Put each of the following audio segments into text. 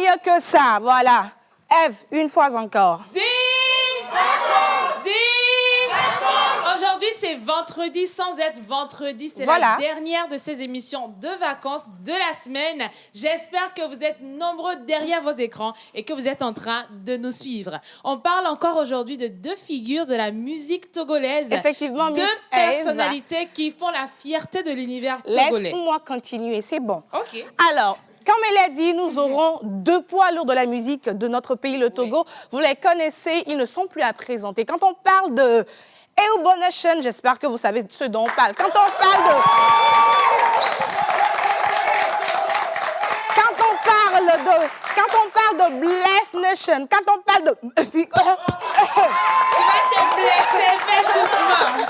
mieux que ça, voilà. Ève, une fois encore. Dis. Aujourd'hui, c'est vendredi sans être vendredi. C'est la dernière de ces émissions de vacances de la semaine. J'espère que vous êtes nombreux derrière vos écrans et que vous êtes en train de nous suivre. On parle encore aujourd'hui de deux figures de la musique togolaise. Effectivement, deux personnalités qui font la fierté de l'univers togolais. Laisse-moi continuer, c'est bon. OK. Alors, comme elle a dit, nous aurons deux poids lourds de la musique de notre pays, le Togo. Oui. Vous les connaissez, ils ne sont plus à présenter. Quand on parle de Ehubo Nation, j'espère que vous savez ce dont on parle. Quand on parle de Bless Nation, quand on parle de... Tu vas te blesser, fais doucement.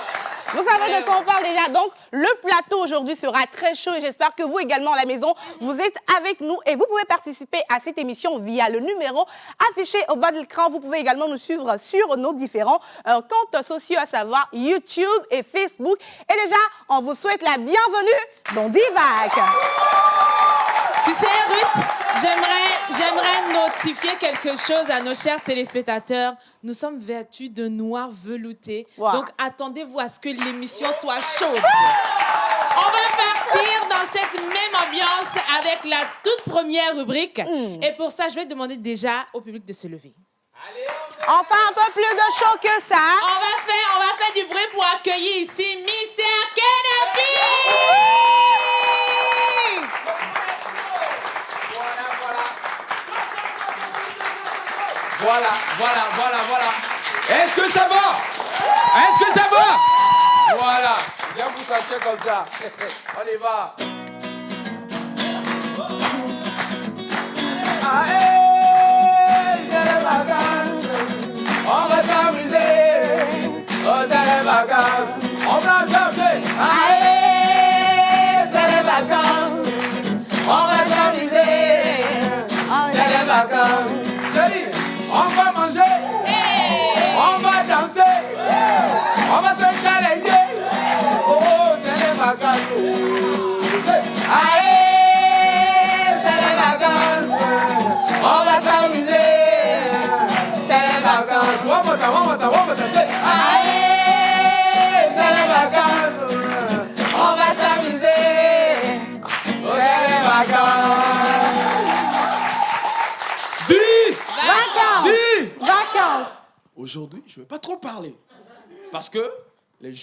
Vous savez de quoi on parle déjà. Donc, le plateau aujourd'hui sera très chaud et j'espère que vous également à la maison, vous êtes avec nous et vous pouvez participer à cette émission via le numéro affiché au bas de l'écran. Vous pouvez également nous suivre sur nos différents comptes sociaux, à savoir YouTube et Facebook. Et déjà, on vous souhaite la bienvenue dans Divac. Tu sais, Ruth, j'aimerais notifier quelque chose à nos chers téléspectateurs. Nous sommes vêtus de noir velouté. Wow. Donc, attendez-vous à ce que l'émission soit chaude. On va partir dans cette même ambiance avec la toute première rubrique. Et pour ça, je vais demander déjà au public de se lever. Allez, enfin, un peu plus de chaud que ça. On va faire du bruit pour accueillir ici Mr. Kenapi. Voilà. Est-ce que ça va? Voilà. Viens vous s'asseoir comme ça. On y va. Allez, c'est les vacances. On va s'amuser. Oh, c'est les vacances. On va chercher. Allez, c'est les vacances. On va s'amuser. C'est les vacances. On va manger, on va danser, on va se challenger. Oh, c'est les vacances. Allez, c'est les vacances. On va s'amuser. C'est les vacances. One more time. Allez, c'est les vacances. On va s'amuser. Oh, c'est les vacances. Vacances. Aujourd'hui, je ne vais pas trop parler. Parce que les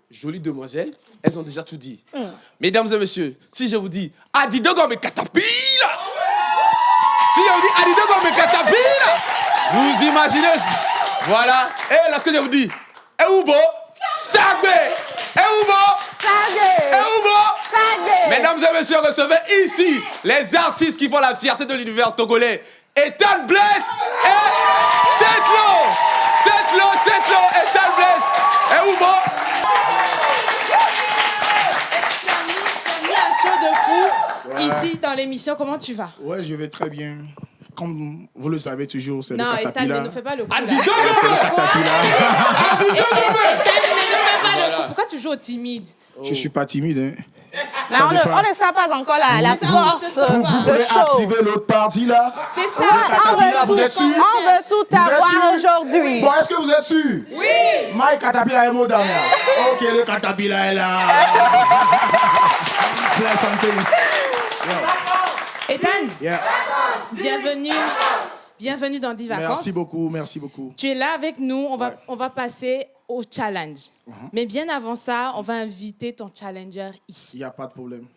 jolies demoiselles, elles ont déjà tout dit. Mesdames et messieurs, si je vous dis Adidogo me catapila, vous imaginez. Voilà. Et là, ce que je vous dis, Ehubo Sagbe. Mesdames et messieurs, recevez ici les artistes qui font la fierté de l'univers togolais. Ethan Bless et Setlo, Ethan Bless. Et Ehubo. Tu as mis un show de fou ici dans l'émission. Comment tu vas? Ouais, je vais très bien. Comme vous le savez toujours, c'est non, le Catapila. Ethan, ne nous fais pas le coup. C'est le Catapila. Ethan, ne nous fais pas le coup. Pourquoi tu joues au timide? Je suis pas timide, hein. On ne sait pas encore la force de show. Activer l'autre partie là. C'est ça. On veut tout avoir aujourd'hui. Bon, est-ce que vous êtes sûr? Oui. Mike Catapila est mot dernier. Ok, le Catapila est là. Plein santé ici. Ethan, Yeah. bienvenue dans Divacances. Merci beaucoup. Tu es là avec nous. On va passer au challenge. Mais bien avant ça, on va inviter ton challenger ici. Il n'y a pas de problème.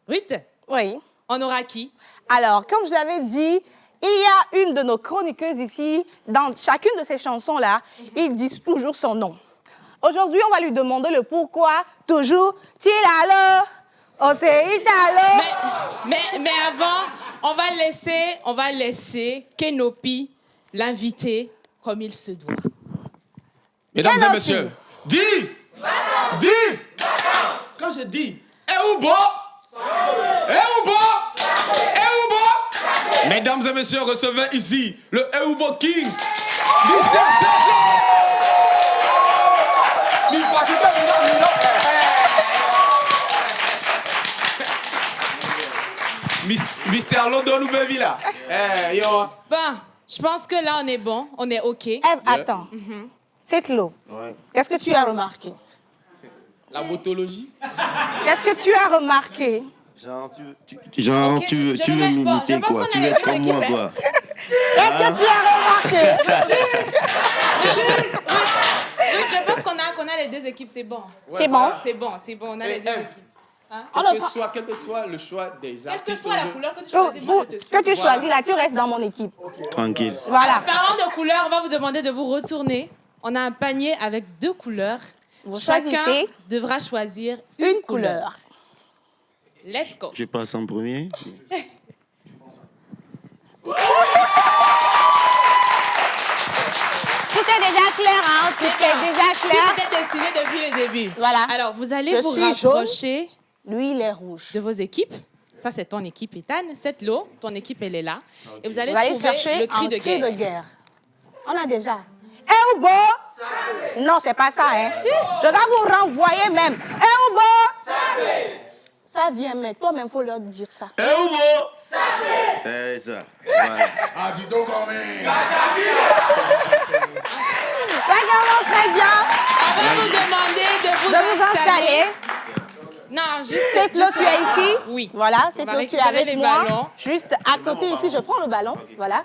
Ruth, Oui. on aura qui? Alors, comme je l'avais dit, il y a une de nos chroniqueuses ici. Dans chacune de ces chansons-là, ils disent toujours son nom. Aujourd'hui, on va lui demander le pourquoi. Toujours, Tilalo, c'est Italo. Mais avant, on va laisser Kenopi l'inviter comme il se doit. Mesdames et messieurs, dis. Quand je dis Ehubo. Mesdames et messieurs, recevez ici le Ehubo King. Mister London ou Baby là. Yo. Bon, je pense que là, on est bon. On est OK. Ève, attends. C'est Clos. Ouais. Qu'est-ce que tu as remarqué? La botologie. Qu'est-ce que tu as remarqué? Genre, Ok, tu je veux me mets- m'imiter, bon, je pense quoi. qu'on Tu a veux les être deux comme moi, équipes, quoi. Qu'est-ce que tu as remarqué? Ruth, je pense qu'on a les deux équipes, c'est bon. C'est bon? C'est bon, on a les deux Ève, équipes. Hein? quel que soit le choix des Quelle que artistes. soit la couleur que tu choisis, moi, je te suis. Que tu choisis là, tu restes dans mon équipe. Tranquille. Voilà. Parlant de couleurs, on va vous demander de vous retourner. On a un panier avec 2 couleurs. Vous Chacun choisissez devra choisir une couleur. Let's go. Je passe en premier. Tout est déjà clair, hein? Tout C'est bien. est déjà Tout clair. était décidé depuis le début. Voilà. Alors, vous allez Je vous suis jaune. rapprocher Lui, il est rouge. de vos équipes. Ça, c'est ton équipe, Ethan. Cette lot, ton équipe, elle est là. Et vous allez Vous allez trouver chercher le cri un de cri guerre. de guerre. On a déjà. Eh Oubo! Non, c'est pas ça, hein. Je vais vous renvoyer même. Eh Oubo! Ça vient, mais toi-même, faut leur dire ça. Eh, Oubo! C'est ça. Voilà. Ah, dis donc quand même. Ça commence très bien. On va vous demander de vous, De vous installer. Non, juste... C'est Claude, tu es ici? Oui. Voilà, c'est On va Claude, tu es récupérer avec les moi. ballons. Juste à côté ici, je prends le ballon. Voilà.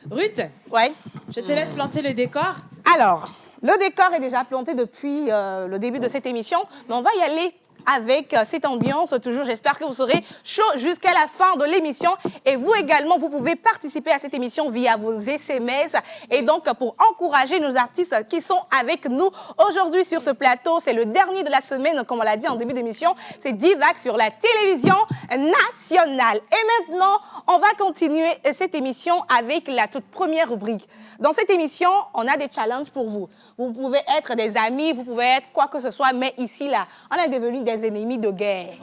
Ruth, Ouais. je te laisse planter le décor. Alors, le décor est déjà planté depuis le début de cette émission, mais on va y aller avec cette ambiance toujours. J'espère que vous serez chaud jusqu'à la fin de l'émission. Et vous également, vous pouvez participer à cette émission via vos SMS. Et donc, pour encourager nos artistes qui sont avec nous aujourd'hui sur ce plateau, c'est le dernier de la semaine, comme on l'a dit en début d'émission, c'est Divac sur la télévision nationale. Et maintenant, on va continuer cette émission avec la toute première rubrique. Dans cette émission, on a des challenges pour vous. Vous pouvez être des amis, vous pouvez être quoi que ce soit, mais ici, là, on est devenus des ennemis de guerre.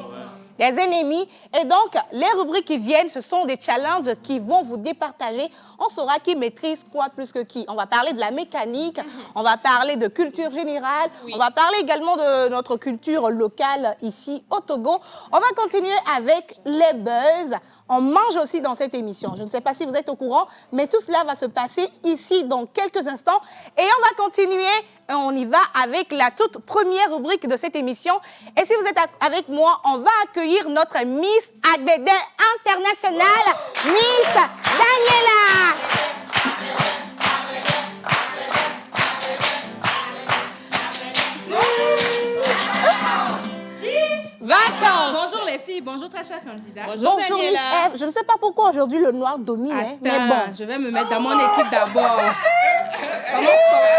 Des ennemis. Et donc, les rubriques qui viennent, ce sont des challenges qui vont vous départager. On saura qui maîtrise quoi plus que qui. On va parler de la mécanique, on va parler de culture générale, on va parler également de notre culture locale ici au Togo. On va continuer avec les buzz. On mange aussi dans cette émission. Je ne sais pas si vous êtes au courant, mais tout cela va se passer ici dans quelques instants. Et on va continuer, on y va avec la toute première rubrique de cette émission. Et si vous êtes avec moi, on va accueillir notre Miss Agbede internationale, Miss Daniela. Vacances. Bonjour les filles, bonjour très chers candidats. Bonjour, Bonjour Daniela. Miss Eve. Je ne sais pas pourquoi aujourd'hui le noir domine, hein, mais Attends, bon. je vais me mettre dans mon équipe d'abord.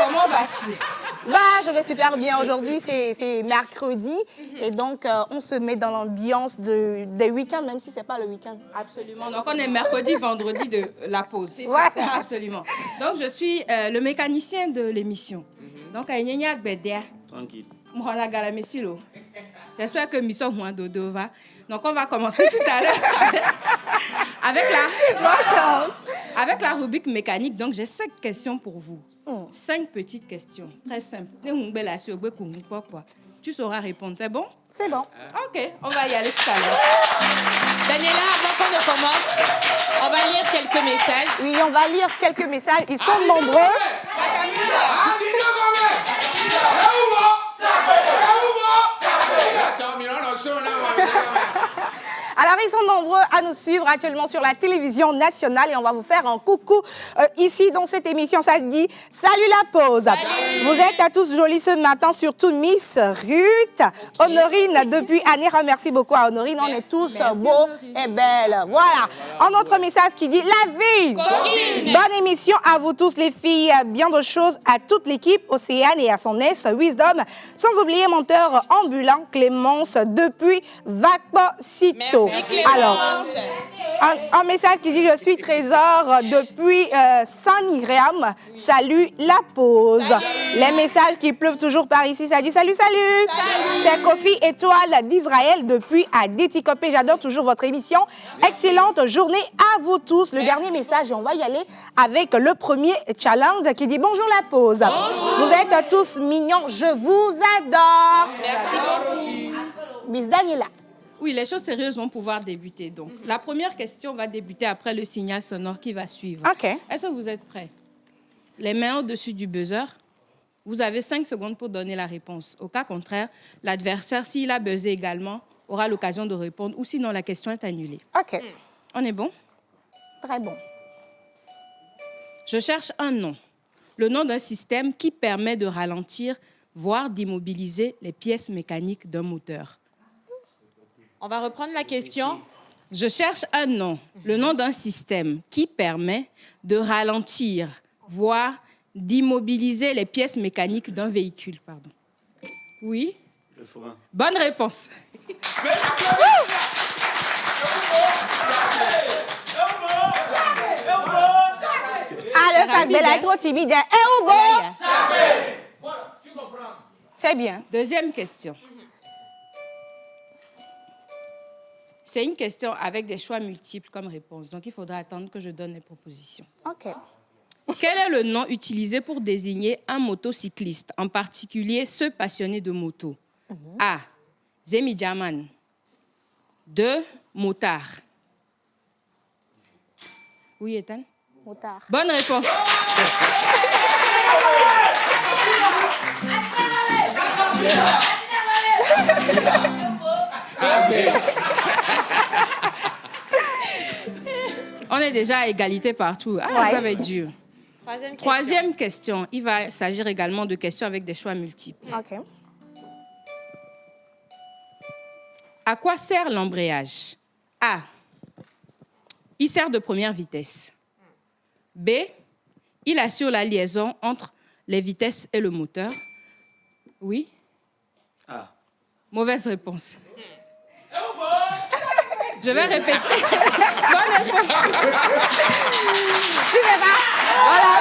Comment vas-tu? Bah, je vais super bien. Aujourd'hui, c'est mercredi. Et donc, on se met dans l'ambiance des week-ends, même si ce n'est pas le week-end. Absolument. Donc on est mercredi, vendredi de la pause. C'est ça. Absolument. Donc je suis le mécanicien de l'émission. Donc à Nyenya Gbedea, Tranquille. moi la galamesilo. J'espère que Mission Juan Dodo va. Donc on va commencer tout à l'heure avec la rubrique mécanique. Donc j'ai 5 questions pour vous. 5 petites questions, très simples. Tu sauras répondre, c'est bon? C'est bon. Ok, on va y aller tout à l'heure. Daniela, avant qu'on ne commence, on va lire quelques messages. Oui, on va lire quelques messages. Ils sont nombreux. Ah, dis donc quand même. Eh Oubo. Attends, mais non, show, non, Alors, ils sont nombreux à nous suivre actuellement sur la télévision nationale et on va vous faire un coucou ici dans cette émission. Ça dit « Salut la pause ». Vous êtes à tous jolis ce matin, surtout Miss Ruth. Honorine depuis Anera, merci beaucoup à Honorine. On est tous beaux et belles. Voilà. Un autre message qui dit « La vie ». Bonne émission à vous tous les filles. Bien de choses à toute l'équipe, Océane et à son aise Wisdom. Sans oublier monteur ambulant Clémence depuis Vacpo-Cito. Merci Clémence. Alors, un message qui dit « Je suis Trésor depuis San-Iréam. Salut la pause ». Les messages qui pleuvent toujours par ici, ça dit « Salut, salut ». C'est Kofi Étoile d'Israël depuis Adéticopé. J'adore toujours votre émission. Excellente journée à vous tous. Le dernier message, et on va y aller avec le premier challenge qui dit « Bonjour la pause ». Vous êtes tous mignons, je vous adore. Merci beaucoup. Miss Daniela. Oui, les choses sérieuses vont pouvoir débuter. Donc, la première question va débuter après le signal sonore qui va suivre. OK. Est-ce que vous êtes prêts? Les mains au-dessus du buzzer. Vous avez 5 secondes pour donner la réponse. Au cas contraire, l'adversaire, s'il a buzzé également, aura l'occasion de répondre ou sinon la question est annulée. OK. On est bon? Très bon. Je cherche un nom. Le nom d'un système qui permet de ralentir, voire d'immobiliser les pièces mécaniques d'un moteur. On va reprendre la question. Je cherche un nom. Le nom d'un système qui permet de ralentir, voire d'immobiliser les pièces mécaniques d'un véhicule. Pardon. Oui? Le frein. Bonne réponse. Ah, le sac Bella est trop timide. Eh, Oubo! Voilà, tu comprends. C'est bien. Deuxième question. C'est une question avec des choix multiples comme réponse. Donc, il faudra attendre que je donne les propositions. OK. Quel est le nom utilisé pour désigner un motocycliste, en particulier ceux passionnés de moto? A. Zemi Jaman. 2. Motard. Oui, Ethan? Motard. Bonne réponse. On est déjà à égalité partout. Ah, Ouais. ça va être dur. Troisième question. Troisième question. Il va s'agir également de questions avec des choix multiples. OK. À quoi sert l'embrayage? A. Il sert de première vitesse. B. Il assure la liaison entre les vitesses et le moteur. Oui? Ah. Mauvaise réponse. Je vais répéter. Bonne réponse. Tu sais pas? Voilà.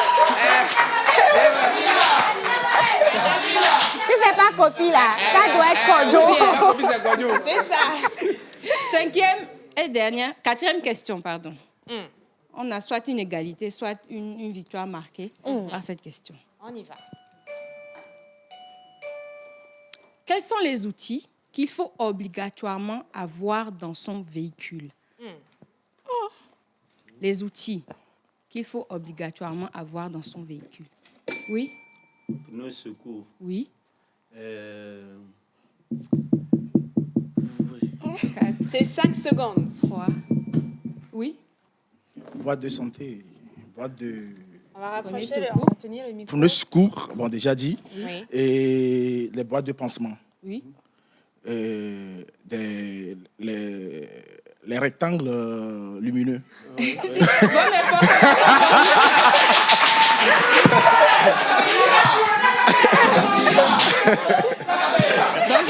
Si c'est pas Kofi, là, ça doit être Kojo. C'est ça. Cinquième et dernière, quatrième question, pardon. On a soit une égalité, soit une victoire marquée par cette question. On y va. Quels sont les outils qu'il faut obligatoirement avoir dans son véhicule? Les outils qu'il faut obligatoirement avoir dans son véhicule. Oui? Nos secours. Oui? C'est 5 secondes. 3. Oui? Boîte de santé, boîte de... On va rapprocher, Premier on va tenir le micro. Pour nos secours, bon, déjà dit. Oui. Et les boîtes de pansement. Oui? Les rectangles lumineux. Bonne réponse. Donc,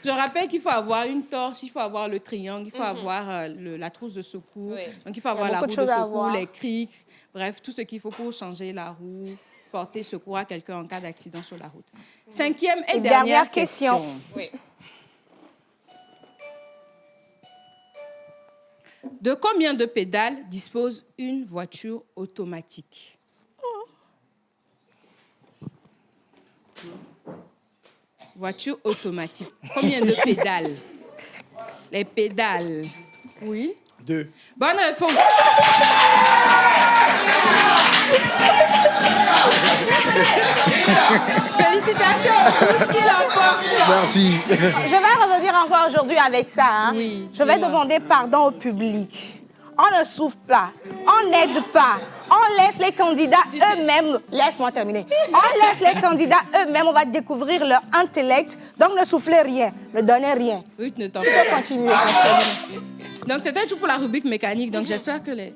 je rappelle qu'il faut avoir une torche, il faut avoir le triangle, il faut avoir la trousse de secours. Oui. Donc, il faut avoir la beaucoup roue de de choses à secours, avoir. les crics, bref, tout ce qu'il faut pour changer la roue, porter secours à quelqu'un en cas d'accident sur la route. Cinquième et dernière question. Oui. De combien de pédales dispose une voiture automatique? Voiture automatique. Combien de pédales? Les pédales. Oui. 2. Bonne réponse. Félicitations, touche qui l'emporte. Merci. Je vais revenir encore aujourd'hui avec ça. Hein. Oui, Je vais dis-moi. demander pardon au public. On ne souffle pas, on n'aide pas, on laisse les candidats eux-mêmes. Laisse-moi terminer. On laisse les candidats eux-mêmes, on va découvrir leur intellect. Donc ne soufflez rien, ne donnez rien. Oui, ne t'en Tu fais peux pas. continuer. Donc, c'était tout pour la rubrique mécanique. Donc, j'espère que les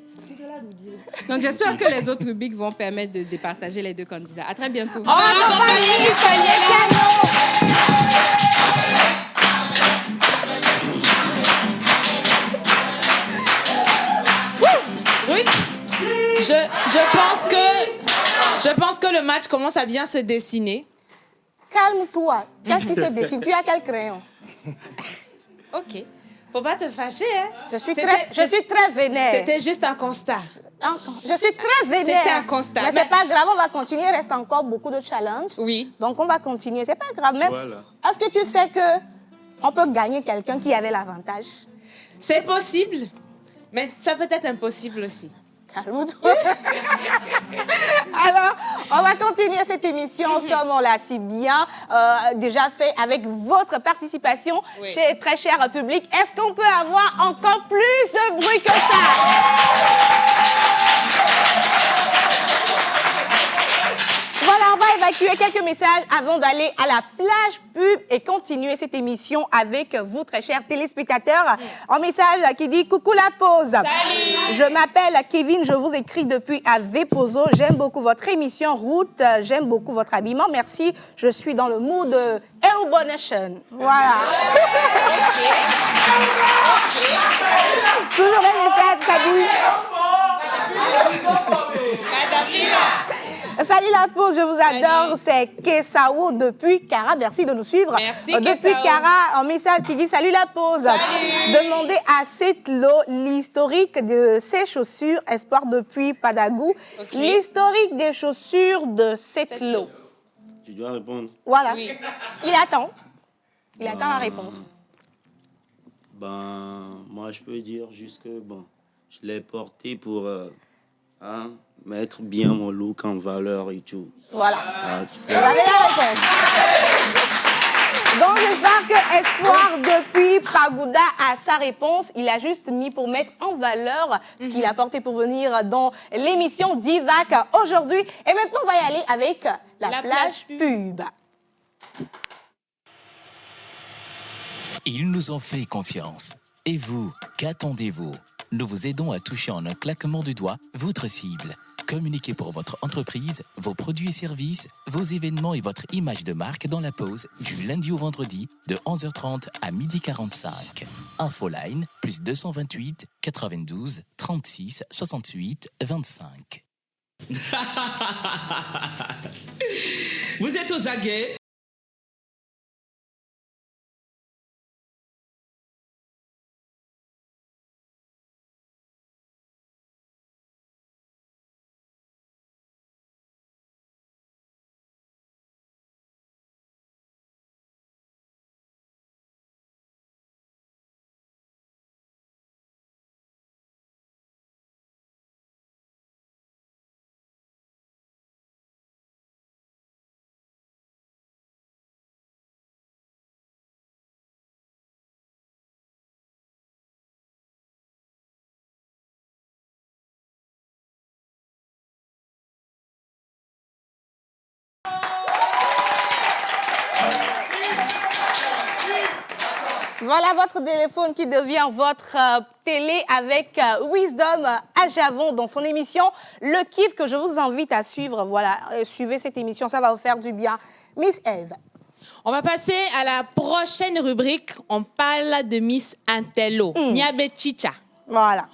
autres rubriques vont permettre de départager les deux candidats. À très bientôt. On va accompagner du Ruth, je pense que le match commence à bien se dessiner. Calme-toi. Qu'est-ce qui se dessine? Tu as quel crayon? Ok. Faut pas te fâcher, hein. Je suis très vénère. C'était juste un constat. Je suis très vénère. C'était un constat. Mais c'est pas grave, on va continuer. Il reste encore beaucoup de challenges. Oui. Donc, on va continuer. C'est pas grave. Mais Voilà. est-ce que tu sais que on peut gagner quelqu'un qui avait l'avantage? C'est possible, mais ça peut être impossible aussi. Calme-toi. Alors, on va continuer cette émission comme on l'a si bien déjà fait avec votre participation chez très cher public. Est-ce qu'on peut avoir encore plus de bruit que ça? Voilà, on va évacuer quelques messages avant d'aller à la plage pub et continuer cette émission avec vous, très chers téléspectateurs. Un message qui dit « Coucou la pause ». Salut. Je m'appelle Kevin, je vous écris depuis Avepozo. J'aime beaucoup votre émission Route, j'aime beaucoup votre habillement. Merci, je suis dans le mood Eubonation. Voilà. Toujours un message, ça dit... Salut la pause, je vous adore. C'est Kesaou depuis Cara. Merci de nous suivre. Merci, Depuis Kesaou. Cara, un message qui dit salut la pause. Salut. Demandez à Setlo l'historique de ses chaussures. Espoir depuis Padagou. Ok. L'historique des chaussures de Setlo. Tu dois répondre. Voilà. Oui. Il attend. Il attend la réponse. Ben, moi, je peux dire juste que, bon, je l'ai porté pour mettre bien mon look en valeur et tout. Voilà. Ah, tu peux- Vous avez la réponse. Donc, j'espère que Espoir, depuis Pagoda, a sa réponse. Il a juste mis pour mettre en valeur ce qu'il a porté pour venir dans l'émission d'Ivac aujourd'hui. Et maintenant, on va y aller avec la plage pub. Ils nous ont fait confiance. Et vous, qu'attendez-vous? Nous vous aidons à toucher en un claquement de doigts votre cible. Communiquez pour votre entreprise, vos produits et services, vos événements et votre image de marque dans la pause du lundi au vendredi de 11h30 à 12h45. Infoline plus 228 92 36 68 25. Vous êtes aux aguets? Voilà votre téléphone qui devient votre télé avec Wisdom à Javon dans son émission Le Kiff que je vous invite à suivre. Voilà, suivez cette émission, ça va vous faire du bien. Miss Eve. On va passer à la prochaine rubrique. On parle de Miss Intello, Niabe Chicha. Voilà.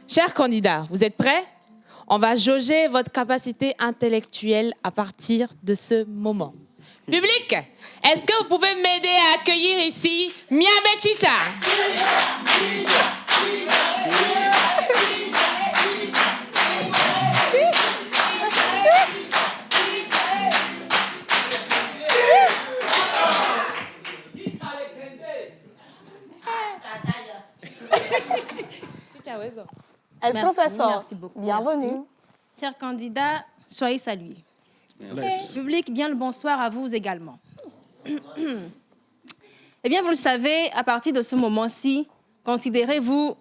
Chers candidats, vous êtes prêts? On va jauger votre capacité intellectuelle à partir de ce moment. Public, est-ce que vous pouvez m'aider à accueillir ici Niabe Chicha? Elle Merci, professeur, merci beaucoup. bienvenue. Merci. Chers candidats, soyez salués. Merci. Public, bien le bonsoir à vous également. Eh bien, vous le savez, à partir de ce moment-ci, considérez-vous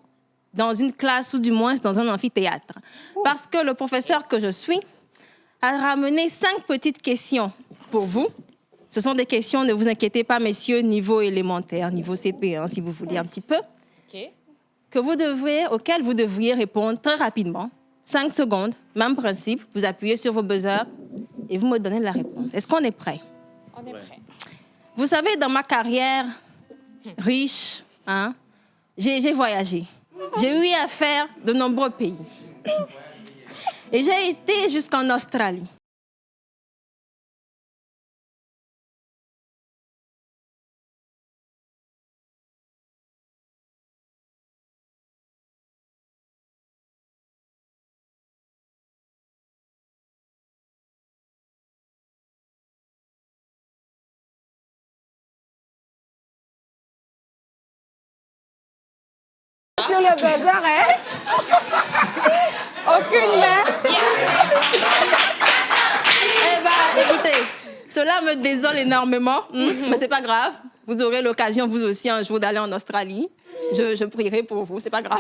dans une classe ou du moins dans un amphithéâtre. Parce que le professeur que je suis a ramené 5 petites questions pour vous. Ce sont des questions, ne vous inquiétez pas, messieurs, niveau élémentaire, niveau CP1, si vous voulez un petit peu, auxquelles vous devriez répondre très rapidement. 5 secondes, même principe, vous appuyez sur vos buzzers et vous me donnez la réponse. Est-ce qu'on est prêt? On est prêts. Vous savez, dans ma carrière riche, j'ai voyagé. J'ai eu à faire de nombreux pays. Et j'ai été jusqu'en Australie. sur le buzzer, hein? Aucune main. Eh bien, écoutez, cela me désole énormément, mais c'est pas grave. Vous aurez l'occasion, vous aussi, un jour d'aller en Australie. Je prierai pour vous, c'est pas grave.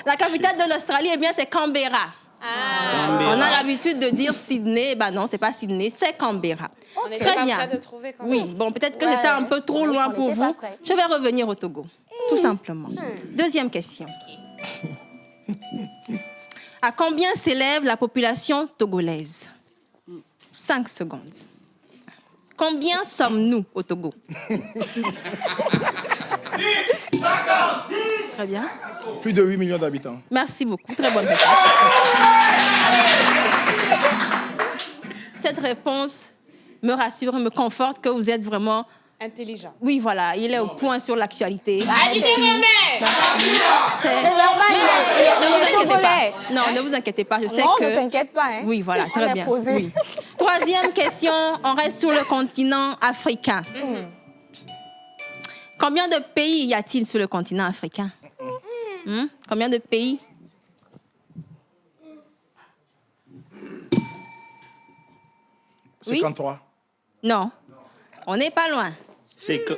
La capitale de l'Australie, eh bien, c'est Canberra. On a l'habitude de dire Sydney. Ben non, c'est pas Sydney, c'est Canberra. On était pas prêts de trouver quand même. Oui, bon, peut-être que j'étais un peu trop loin pour vous. Je vais revenir au Togo, tout simplement. Deuxième question. À combien s'élève la population togolaise? 5 secondes. Combien sommes-nous au Togo? Très bien. Plus de 8 millions d'habitants. Merci beaucoup. Très bonne réponse. Cette réponse me rassure, me conforte que vous êtes vraiment... Intelligent. Oui, voilà, il est au point sur l'actualité. Allez, C'est normal, Ne vous il est inquiétez pas. togolais. Non, ne vous inquiétez pas, je sais Non, que... ne s'inquiète pas, hein? Oui, voilà, très est bien. posé. Oui. Troisième question, on reste sur le continent africain. Combien de pays y a-t-il sur le continent africain? Combien de pays? Oui? 53. Non, on n'est pas loin. C'est que...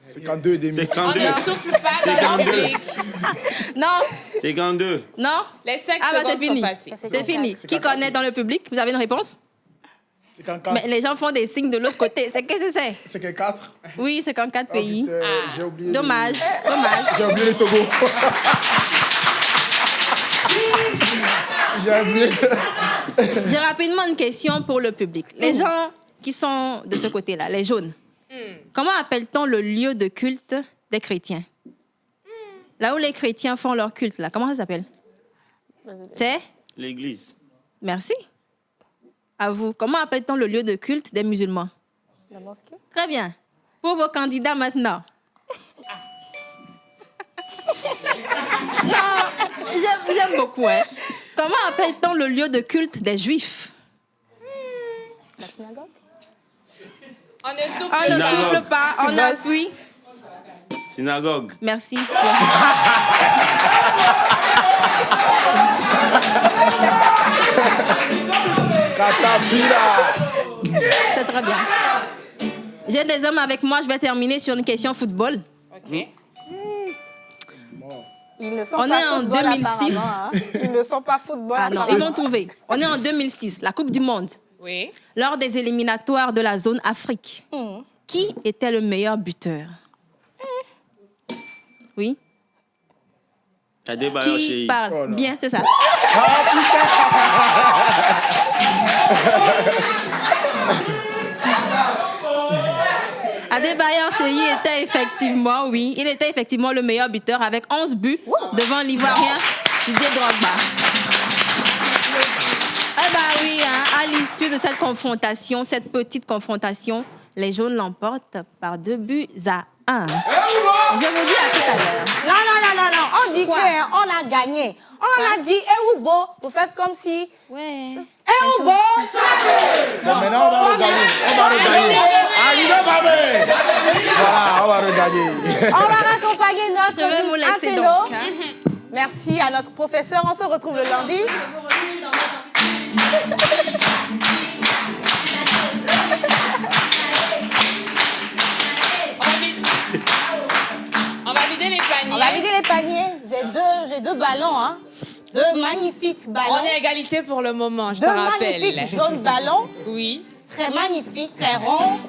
52 et demi. On 52. ne souffle pas dans le public. Non, 52. non. Les 5 Ah bah secondes c'est fini. sont passées. C'est fini. Qui connaît dans le public? Vous avez une réponse? 54. Mais les gens font des signes de l'autre côté. Qu'est-ce que c'est? 54. Oui, 54 pays. Putain, j'ai oublié. Dommage, dommage. J'ai oublié le Togo. J'ai oublié. J'ai rapidement une question pour le public. Les gens qui sont de ce côté-là, les jaunes, comment appelle-t-on le lieu de culte des chrétiens? Là où les chrétiens font leur culte, là, comment ça s'appelle? C'est? L'église. Merci. À vous. Comment appelle-t-on le lieu de culte des musulmans? La mosquée? Très bien. Pour vos candidats maintenant. Non, j'aime beaucoup. Hein. Comment appelle-t-on le lieu de culte des juifs? La synagogue? On ne souffle On ne pas. souffle pas, on appuie. Synagogue. Merci. Caterpillar. C'est très bien. J'ai des hommes avec moi, je vais terminer sur une question football. OK. Ils ne sont On pas est en football, 2006. apparemment, hein. Ils ne sont pas football. Ah non, ils vont trouver. On est en 2006, la Coupe du Monde. Oui. Lors des éliminatoires de la zone Afrique, qui était le meilleur buteur? Oui. Adebayor Qui Sheyi. parle Oh non. bien, c'est ça. Adebayor Sheyi était effectivement, oui, il était effectivement le meilleur buteur avec 11 buts devant l'Ivoirien Didier Drogba. Eh bien oui, hein, à l'issue de cette confrontation, cette petite confrontation, les jaunes l'emportent par 2 buts à 1. Je vous dis à tout à l'heure. Non. On dit Quoi? qu'on a gagné. On a dit, eh Oubo, vous faites comme si... Ouais. Eh Oubo! Bon, maintenant, on va regagner. On va regagner. Arrivez, Babé. Voilà, on va regagner. On va raccompagner notre Je vais vous laisser intello. donc. Hein. Merci à notre professeur. On se retrouve le lundi. On va vider les paniers. On va vider les paniers. J'ai deux ballons, hein. Deux magnifiques ballons. On est à égalité pour le moment, je te Deux rappelle. magnifiques jaunes ballons. Oui. Très magnifiques, très ronds,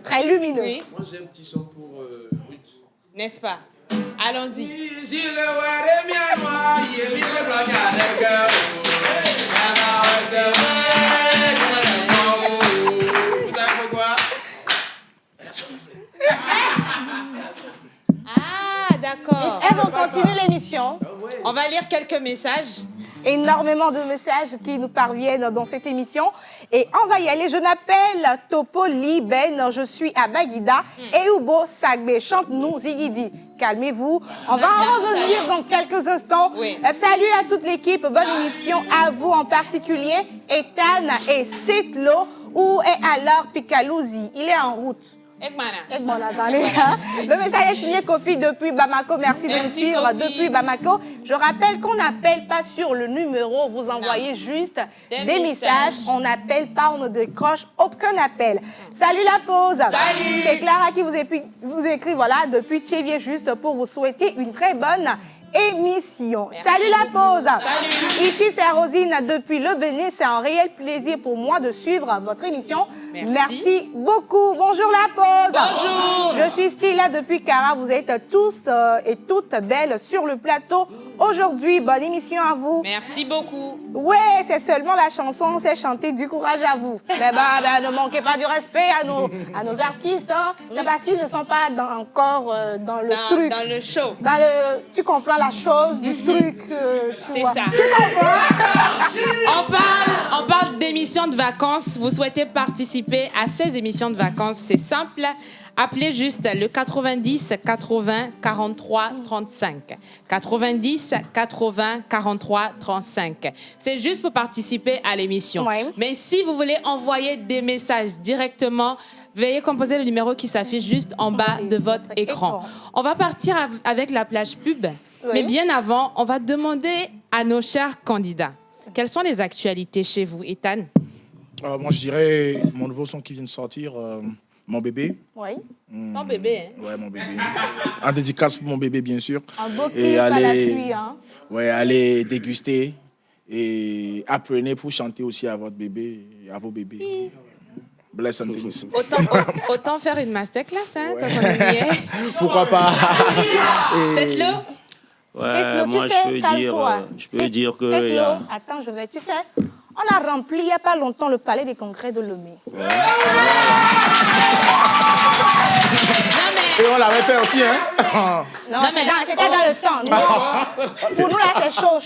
très lumineux. Oui. Moi, j'ai un petit son pour Ruth. N'est-ce pas? Allons-y. Vous savez pourquoi? Ah, d'accord. Elles vont continuer l'émission. On va lire quelques messages. Énormément de messages qui nous parviennent dans cette émission. Et on va y aller. Je m'appelle Topo Liben, je suis à Baguida. Et Oubo Sagbe, chante-nous Zigidi. Calmez-vous. On va en revenir dans quelques instants. Oui. Salut à toute l'équipe. Bonne émission à vous en particulier. Ethan et Sitlo. Où est alors Picaluzzi? Il est en route. Le message est signé Kofi depuis Bamako. Merci de nous suivre Kofi. depuis Bamako. Je rappelle qu'on n'appelle pas sur le numéro. Vous envoyez juste des messages. On n'appelle pas, on ne décroche aucun appel. Salut la pause. Salut. C'est Clara qui vous écrit voilà, depuis Tchévier juste pour vous souhaiter une très bonne émission. Merci Salut la pause. Salut. Ici c'est Rosine depuis le Bénin. C'est un réel plaisir pour moi de suivre votre émission. Merci beaucoup. Bonjour la pause. Bonjour. Je suis Stella depuis Cara. Vous êtes tous et toutes belles sur le plateau aujourd'hui. Bonne émission à vous. Merci beaucoup. Ouais, c'est seulement la chanson, c'est chanter. Du courage à vous. Mais ne manquez pas du respect à nos artistes. Hein. C'est parce qu'ils ne sont pas encore dans le truc. Dans le show. Tu comprends la chose du truc. C'est vois. ça. Tu comprends? On parle d'émissions de vacances. Vous souhaitez participer à ces émissions de vacances. C'est simple. Appelez juste le 90 80 43 35. 90 80 43 35. C'est juste pour participer à l'émission. Ouais. Mais si vous voulez envoyer des messages directement, veuillez composer le numéro qui s'affiche juste en bas de votre écran. On va partir avec la plage pub. Oui. Mais bien avant, on va demander à nos chers candidats, quelles sont les actualités chez vous, Ethan? Moi, je dirais mon nouveau son qui vient de sortir, Mon bébé. Oui. Ton bébé, hein? Ouais, mon bébé. En dédicace pour mon bébé, bien sûr. Un beau clip à la pluie, hein? Ouais, allez déguster et apprenez pour chanter aussi à votre bébé, à vos bébés. Bless and things. Autant faire une masterclass, hein, Ouais. quand on y est. Pourquoi pas? Cette l'eau? Ouais, moi, je peux dire que... y a- Attends, tu sais, on a rempli il n'y a pas longtemps le palais des congrès de Lomé. Non, Et on l'avait fait aussi, hein? Non, mais- c'était dans le temps. Nous, pour nous, là, c'est chaud.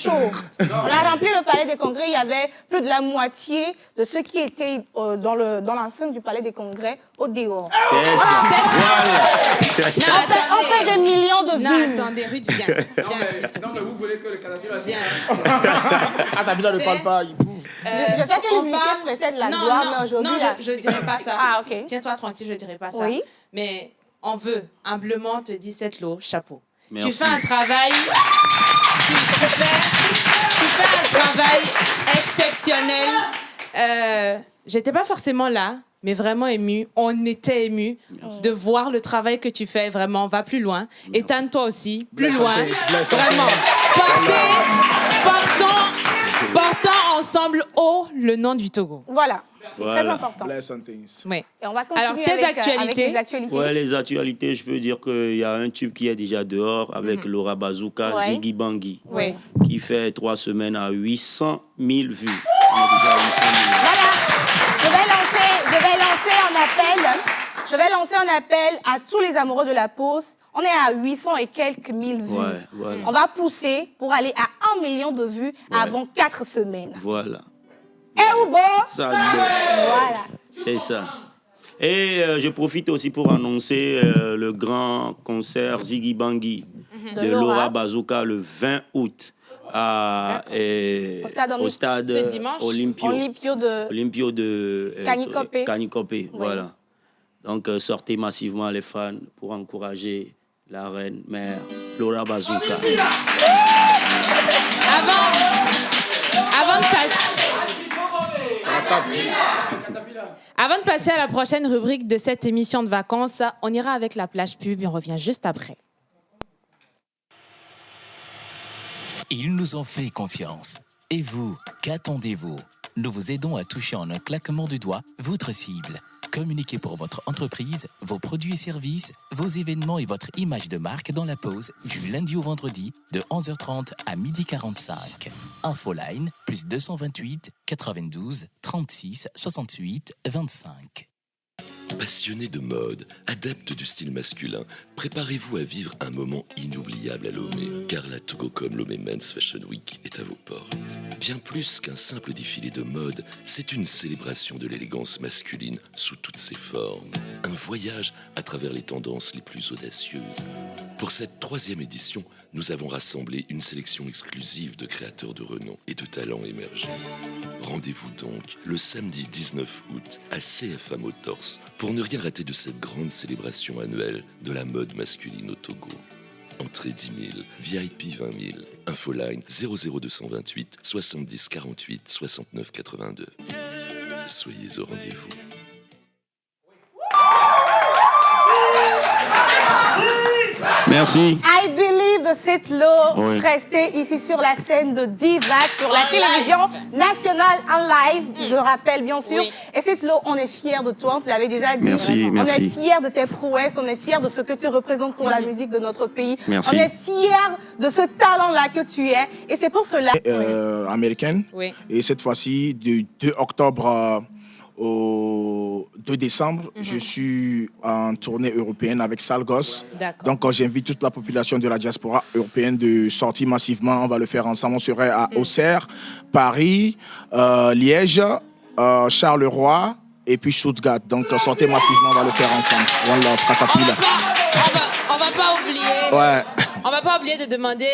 On a rempli le palais des congrès. Il y avait plus de la moitié de ceux qui étaient dans l'enceinte du palais des congrès au dehors. C'est ça. Voilà. On fait des millions de vues. Non, attendez, Ruth, viens. Viens, s'il te plaît. Non, mais vous voulez que le Canada Viens. Ah, t'as besoin de C'est- parle pas, il bouge. Je sais que on l'unité parle- précède la non, gloire, non, mais aujourd'hui, non, là- je ne dirais pas ça. Ah, ok. Tiens-toi tranquille, je ne dirais pas ça. Oui. Mais on veut humblement te dire cette l'eau, chapeau. Merci. Tu fais un travail... Tu fais un travail exceptionnel. J'étais pas forcément là, mais vraiment émue. On était émus de voir le travail que tu fais. Vraiment, va plus loin. Ethan, toi aussi, plus Bless loin. and peace, bless and Vraiment. Portons ensemble haut le nom du Togo. Voilà, c'est très Voilà. important. Bless and things. Oui. Et on va continuer Alors, tes avec actualités. les actualités. Ouais, les actualités, je peux dire qu'il y a un tube qui est déjà dehors avec Laura Bazooka, Ouais. Ziggy Bangui, Oui. qui fait 3 semaines à 800 000 vues. On est déjà à 800 000. Voilà, je vais lancer un appel à tous les amoureux de la pause. On est à 800 et quelques mille vues. Ouais, voilà. On va pousser pour aller à 1 million de vues avant 4 semaines. Voilà. Eh ou bon? Ça, Voilà. c'est ça. Et je profite aussi pour annoncer le grand concert Ziggy Bangui de Laura Bazooka le 20 août au stade Ce dimanche. Olympio de... Olympio de Kanikopé. Kanikopé, voilà. Donc sortez massivement les fans pour encourager la reine mère Laura Bazooka. Avant de passer à la prochaine rubrique de cette émission de vacances, on ira avec la plage pub et on revient juste après. Ils nous ont fait confiance. Et vous, qu'attendez-vous? Nous vous aidons à toucher en un claquement de doigts votre cible. Communiquez pour votre entreprise, vos produits et services, vos événements et votre image de marque dans la pause du lundi au vendredi de 11h30 à 12h45. Infoline plus 228 92 36 68 25. Passionné de mode, adepte du style masculin, préparez-vous à vivre un moment inoubliable à Lomé, car la Togocom Lomé Men's Fashion Week est à vos portes. Bien plus qu'un simple défilé de mode, c'est une célébration de l'élégance masculine sous toutes ses formes. Un voyage à travers les tendances les plus audacieuses. Pour cette 3e édition, nous avons rassemblé une sélection exclusive de créateurs de renom et de talents émergents. Rendez-vous donc le samedi 19 août à CFA Motors pour ne rien rater de cette grande célébration annuelle de la mode masculine au Togo. Entrée 10 000, VIP 20 000. Infoline 00228 70 48 69 82. Soyez au rendez-vous. Merci. I Believe de Setlo, Oui. resté ici sur la scène de Divac, sur la télévision nationale en live, je rappelle bien sûr. Oui. Et Setlo, on est fiers de toi, on te l'avait déjà dit. Merci, On merci. est fiers de tes prouesses, on est fiers de ce que tu représentes pour la musique de notre pays. Merci. On est fiers de ce talent-là que tu es. Et c'est pour cela... Américaine. Oui. Et cette fois-ci, du 2 octobre au 2 décembre, je suis en tournée européenne avec Sale Gosse. D'accord. Donc, j'invite toute la population de la diaspora européenne de sortir massivement. On va le faire ensemble. On serait à Auxerre, Paris, Liège, Charleroi et puis Stuttgart. Donc, sortez massivement. On va le faire ensemble. One love, Caterpillar. On va pas oublier. Ouais. On va pas oublier de demander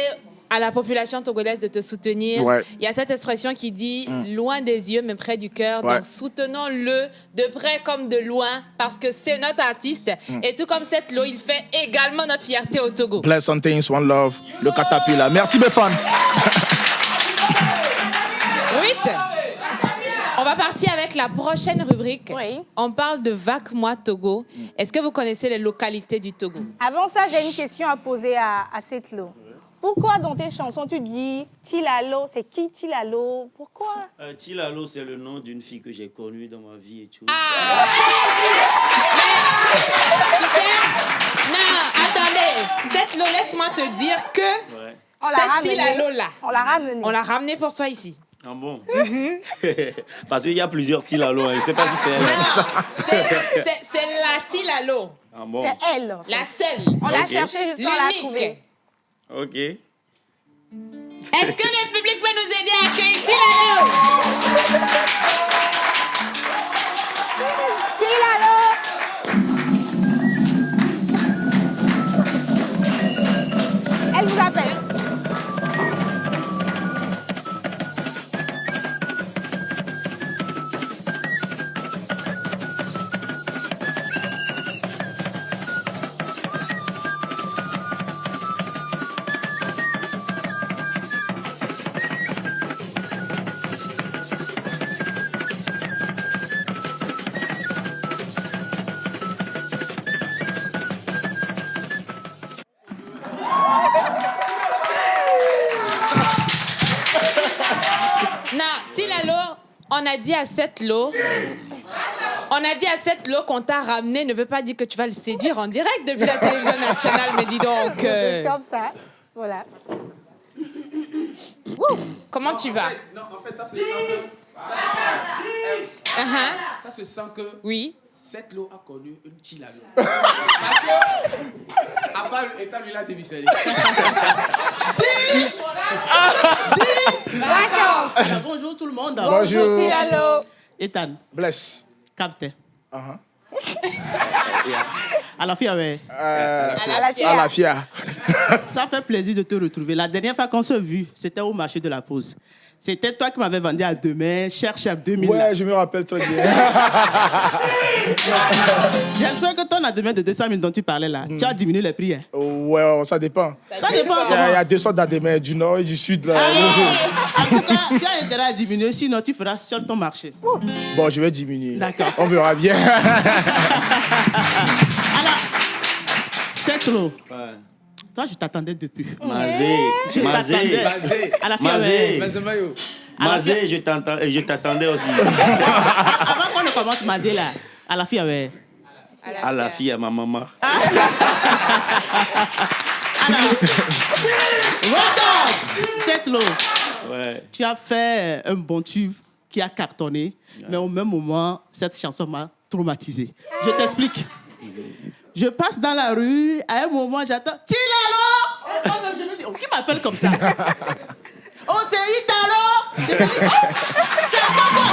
à la population togolaise de te soutenir. Ouais. Il y a cette expression qui dit loin des yeux mais près du cœur. Ouais. Donc soutenons-le de près comme de loin parce que c'est notre artiste et tout comme Setlo, il fait également notre fierté au Togo. Pleasant things, one love, le Caterpillar. Merci, mes fans. 8. On va partir avec la prochaine rubrique. Oui. On parle de Vac-moi Togo. Est-ce que vous connaissez les localités du Togo? Avant ça, j'ai une question à poser à Setlo. Pourquoi dans tes chansons tu dis Tilalo? C'est qui Tilalo? Pourquoi? Tilalo, c'est le nom d'une fille que j'ai connue dans ma vie et tout. Tu sais, non, attendez. Setlo, laisse-moi te dire que Ouais. cette Tilalo-là, On l'a ramené. on l'a ramené pour toi ici. Ah bon? Parce qu'il y a plusieurs Tilalo. Je ne sais pas si c'est elle. Non, c'est la Tilalo. Ah bon? C'est elle. en fait. La seule. On l'a Ok. cherchée jusqu'à la trouver. L'unique. Ok. Est-ce que le public peut nous aider à accueillir Tilalo? Tilalo! Elle vous appelle. Non, Tilalo, on a dit à Setlo qu'on t'a ramené ne veut pas dire que tu vas le séduire en direct depuis la télévision nationale, mais dis donc. C'est comme ça. Voilà. Comment tu vas? Non, en fait, ça se sent que... Ça se sent que... Oui. Setlo a connu une Tilalo. Parce que, à part étant lui là, démissionné. Vacances! Bonjour tout le monde. Bonjour. Tilalo. Ethan, Bless. capte. Uh-huh. À la fille, ouais. À la FIA. Ça fait plaisir de te retrouver. La dernière fois qu'on s'est vu, c'était au marché de la pause. C'était toi qui m'avais vendu à demain, cherche à 2000. Ouais, je me rappelle très bien. J'espère que ton à demain de 200 000 dont tu parlais là, tu as diminué les prix. Hein. Ouais, ça dépend. Ça dépend. Il y a deux sortes d'adémins, du nord et du sud. Là. En tout cas, tu as intérêt à diminuer, sinon tu feras sur ton marché. Bon, je vais diminuer. D'accord. On verra bien. Alors, Setlo, Ouais. toi je t'attendais depuis. Mazé. Je Mazé. t'attendais. Mazé. À la fille, Mazé. ouais. Mazemayo. Mazé, je t'attendais aussi. Avant qu'on ne commence Mazé là, à la fille, ouais. À la fille, à ma maman. Setlo, Ouais. tu as fait un bon tube qui a cartonné, mais au même moment, cette chanson m'a traumatisé. Je t'explique. Je passe dans la rue, à un moment, j'attends Tilalo! Et moi-même, je me dis, oh, qui m'appelle comme ça? Oh, c'est Italo! Je me dis, oh, c'est pas moi!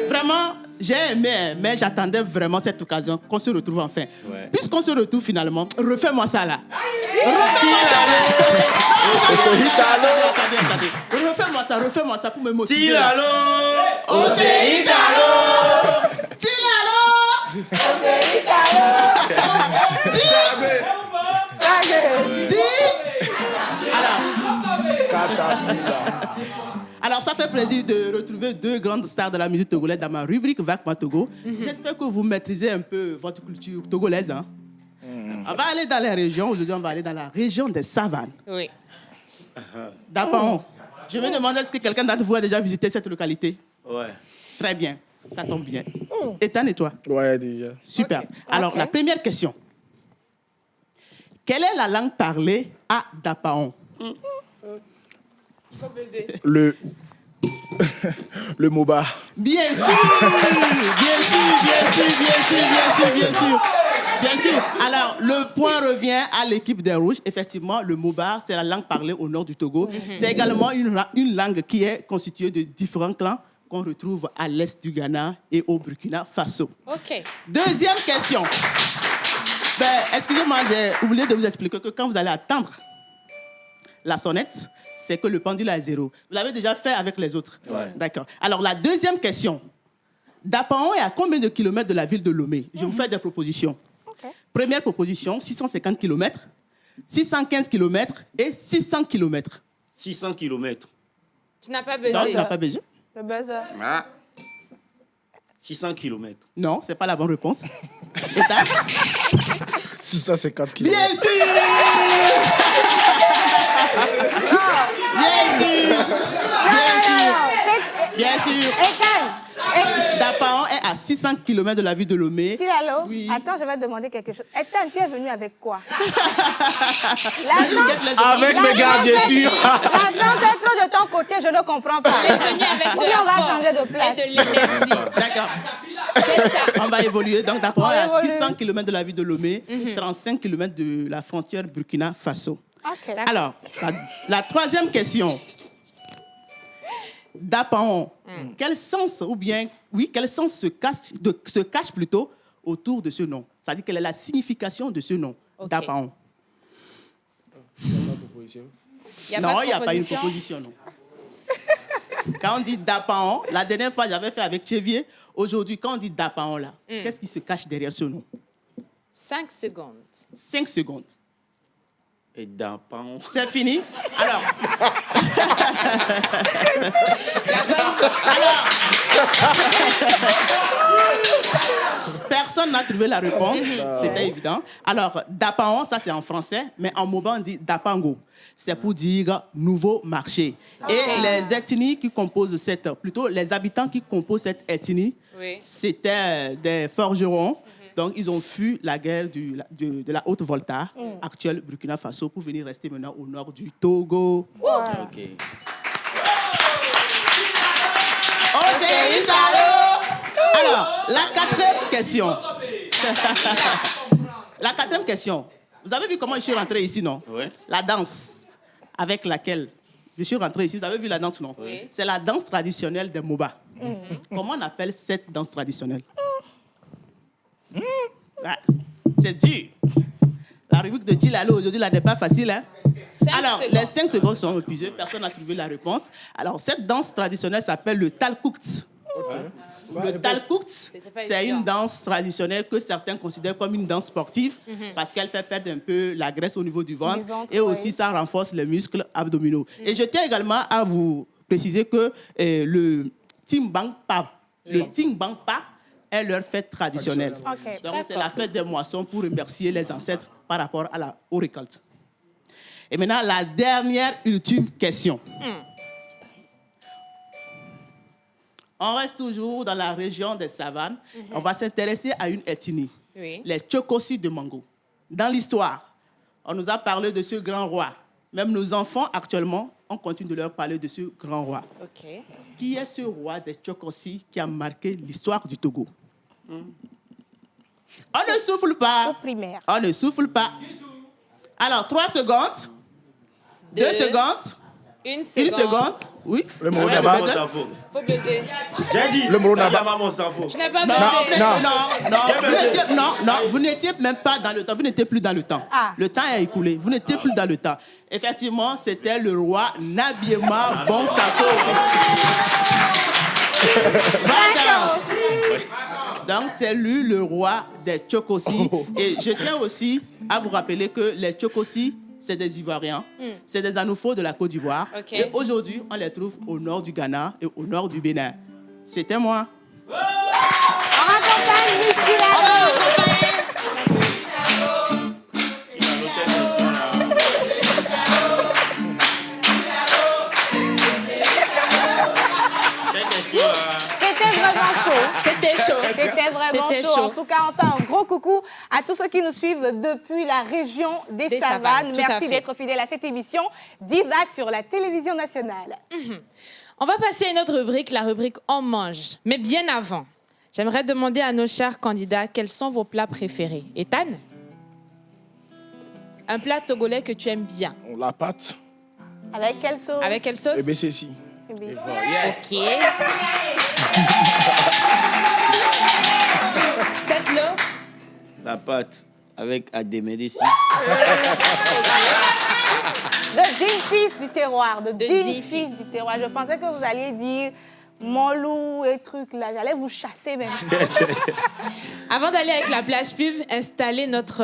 Vraiment, J'ai aimé, mais j'attendais vraiment cette occasion qu'on se retrouve enfin. Ouais. Puisqu'on se retrouve finalement, refais-moi ça là. Attendez. Refais-moi ça pour me motiver. Tilalo, Oh, c'est Italo. Tilalo. Alors, ça fait plaisir de retrouver deux grandes stars de la musique togolaise dans ma rubrique Vacma Togo. J'espère que vous maîtrisez un peu votre culture togolaise. Hein? On va aller dans les régions. Aujourd'hui, on va aller dans la région des savanes. Oui. D'Apaon. Je me demande est-ce que quelqu'un d'entre vous a déjà visité cette localité? Ouais. Très bien. Ça tombe bien. Ethan et toi? Ouais, déjà. Super. Ok. Alors, Ok. la première question. Quelle est la langue parlée à Dapaon? Le MOBA. Bien sûr, bien sûr. Alors, le point revient à l'équipe des Rouges. Effectivement, le MOBA, c'est la langue parlée au nord du Togo. C'est également une langue qui est constituée de différents clans qu'on retrouve à l'est du Ghana et au Burkina Faso. OK. Deuxième question. Excusez-moi, j'ai oublié de vous expliquer que quand vous allez attendre la sonnette, c'est que le pendule est à 0. Vous l'avez déjà fait avec les autres. Ouais. D'accord. Alors, la deuxième question. Dapaon est à combien de kilomètres de la ville de Lomé? Je vous fais des propositions. Ok. Première proposition, 650 km, 615 km et 600 km. 600 km. Tu n'as pas Non, besoin. tu n'as pas besoin. Le buzzer. 600 km. Non, c'est pas la bonne réponse. Ethan? 650 km. Bien sûr! Bien sûr! Ethan, Dapaon est à 600 km de la ville de Lomé. Tilalo, Oui. attends, je vais te demander quelque chose. Ethan, tu es venu avec quoi? Avec mes gars, bien sûr. La chance est trop de ton côté, je ne comprends pas. Elle est venue avec Ou de bien on la va changer de force place. et de l'énergie. D'accord. C'est ça. On va évoluer. Donc, Dapaon est à évolue. 600 km de la ville de Lomé, 35 km de la frontière Burkina Faso. Ok, d'accord. Alors, la troisième question. Dapaon, quel sens se cache plutôt autour de ce nom? C'est-à-dire, quelle est la signification de ce nom, Ok. Dapaon? Y a Non, pas il de n'y a pas une proposition? proposition, non. Quand on dit Dapaon, la dernière fois, j'avais fait avec Tchevier. Aujourd'hui, quand on dit Dapaon, là, qu'est-ce qui se cache derrière ce nom? 5 secondes. 5 secondes. Et Dapaon. C'est fini? Alors, La bonne... personne n'a trouvé la réponse. C'était évident. Alors, Dapaon, ça c'est en français, mais en Moba, on dit Dapango. C'est pour dire nouveau marché. Et les ethnies qui composent plutôt les habitants qui composent cette ethnie, Oui. c'était des forgerons. Donc, ils ont fui la guerre de la Haute-Volta, actuelle Burkina Faso, pour venir rester maintenant au nord du Togo. Ok. Oh, c'est Italo! Alors, la quatrième question. La quatrième question. Vous avez vu comment je suis rentré ici, non? Ouais. La danse avec laquelle je suis rentré ici. Vous avez vu la danse, non? Oui. C'est la danse traditionnelle des Moba. Comment on appelle cette danse traditionnelle? Ah, c'est dur. La rubrique de Tilalo aujourd'hui là n'est pas facile. Hein? 5 Alors, secondes. les 5 secondes sont épuisées. Personne n'a trouvé la réponse. Alors, cette danse traditionnelle s'appelle le talkukt. Le talkukt, pas c'est évident. une danse traditionnelle que certains considèrent comme une danse sportive parce qu'elle fait perdre un peu la graisse au niveau du ventre, et aussi oui. ça renforce les muscles abdominaux. Et je tiens également à vous préciser que le Timbangpa, est leur fête traditionnelle. Ok, Donc, c'est la fête des moissons pour remercier les ancêtres par rapport aux récoltes. Et maintenant, la dernière, ultime question. On reste toujours dans la région des savanes. On va s'intéresser à une ethnie, Oui. les Tchokosi de Mango. Dans l'histoire, on nous a parlé de ce grand roi. Même nos enfants, actuellement, on continue de leur parler de ce grand roi. OK. Qui est ce roi des Tchokosi qui a marqué l'histoire du Togo? On ne souffle pas. Au primaire. On ne souffle pas. Alors, 3 secondes. 2 secondes. 1 1 seconde. seconde. Oui. Le Moro Ouais, Naba. le buzzer. Faut buzzer. J'ai dit. Le Moro il y a Naba. pas mon cerveau. Tu n'as pas Non, buzzé. non, vous n'étiez même pas dans le temps. Vous n'étiez plus dans le temps. Ah. Le temps est écoulé. Vous n'étiez plus dans le temps. Effectivement, c'était le roi Nabiema Bonsako. Donc, c'est lui le roi des Tchokosi. Et je tiens aussi à vous rappeler que les Tchokosi, c'est des Ivoiriens, c'est des Anoufos de la Côte d'Ivoire. Ok. Et aujourd'hui, on les trouve au nord du Ghana et au nord du Bénin. C'était moi. On raccompagne Miss On Tilalo. va l'accompagner. C'était vraiment chaud. C'était chaud. C'était vraiment C'était chaud. chaud. En tout cas, on fait un gros coucou à tous ceux qui nous suivent depuis la région des Des Savanes. Savanes, tout à Merci fait. d'être fidèles à cette émission d'Ivac sur la télévision nationale. On va passer à une autre rubrique, la rubrique On mange. Mais bien avant, j'aimerais demander à nos chers candidats quels sont vos plats préférés. Ethan, un plat togolais que tu aimes bien. La pâte. Avec quelle sauce? Avec quelle sauce? Et bien, c'est ici. Eh bien, Ok. Cette l'eau. La pâte avec Adémédéci. De Dean Fils du terroir. De De Dean Dean Fils du terroir. Je pensais que vous alliez dire mon loup et trucs là. J'allais vous chasser même. Avant d'aller avec la plage pub, installer notre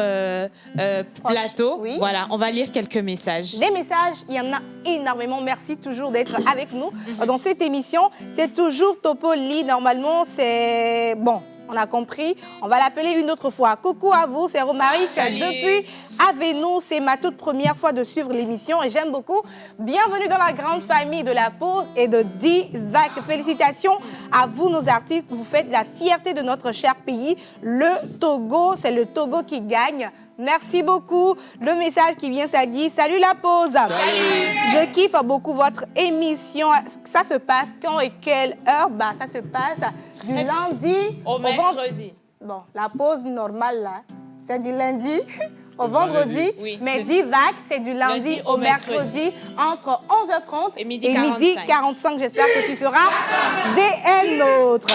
plateau. Oui. Voilà, on va lire quelques messages. Des messages, il y en a énormément. Merci toujours d'être avec nous dans cette émission. C'est toujours Topo Lee. Normalement, c'est... Bon, on a compris. On va l'appeler une autre fois. Coucou à vous, c'est Romaric. Salut. Depuis Aveno, c'est ma toute première fois de suivre l'émission et j'aime beaucoup. Bienvenue dans la grande famille de la pause et de Divac. Félicitations à vous, nos artistes. Vous faites la fierté de notre cher pays, le Togo. C'est le Togo qui gagne. Merci beaucoup. Le message qui vient, ça dit « Salut la pause ». Je kiffe beaucoup votre émission. Ça se passe quand et quelle heure? Bah, ça se passe du lundi Au mercredi. Bon, la pause normale, là, c'est du lundi au vendredi. Oui. Mais Divac, c'est du lundi au mercredi entre 11h30 Et midi 45. 45. J'espère que tu seras des nôtres.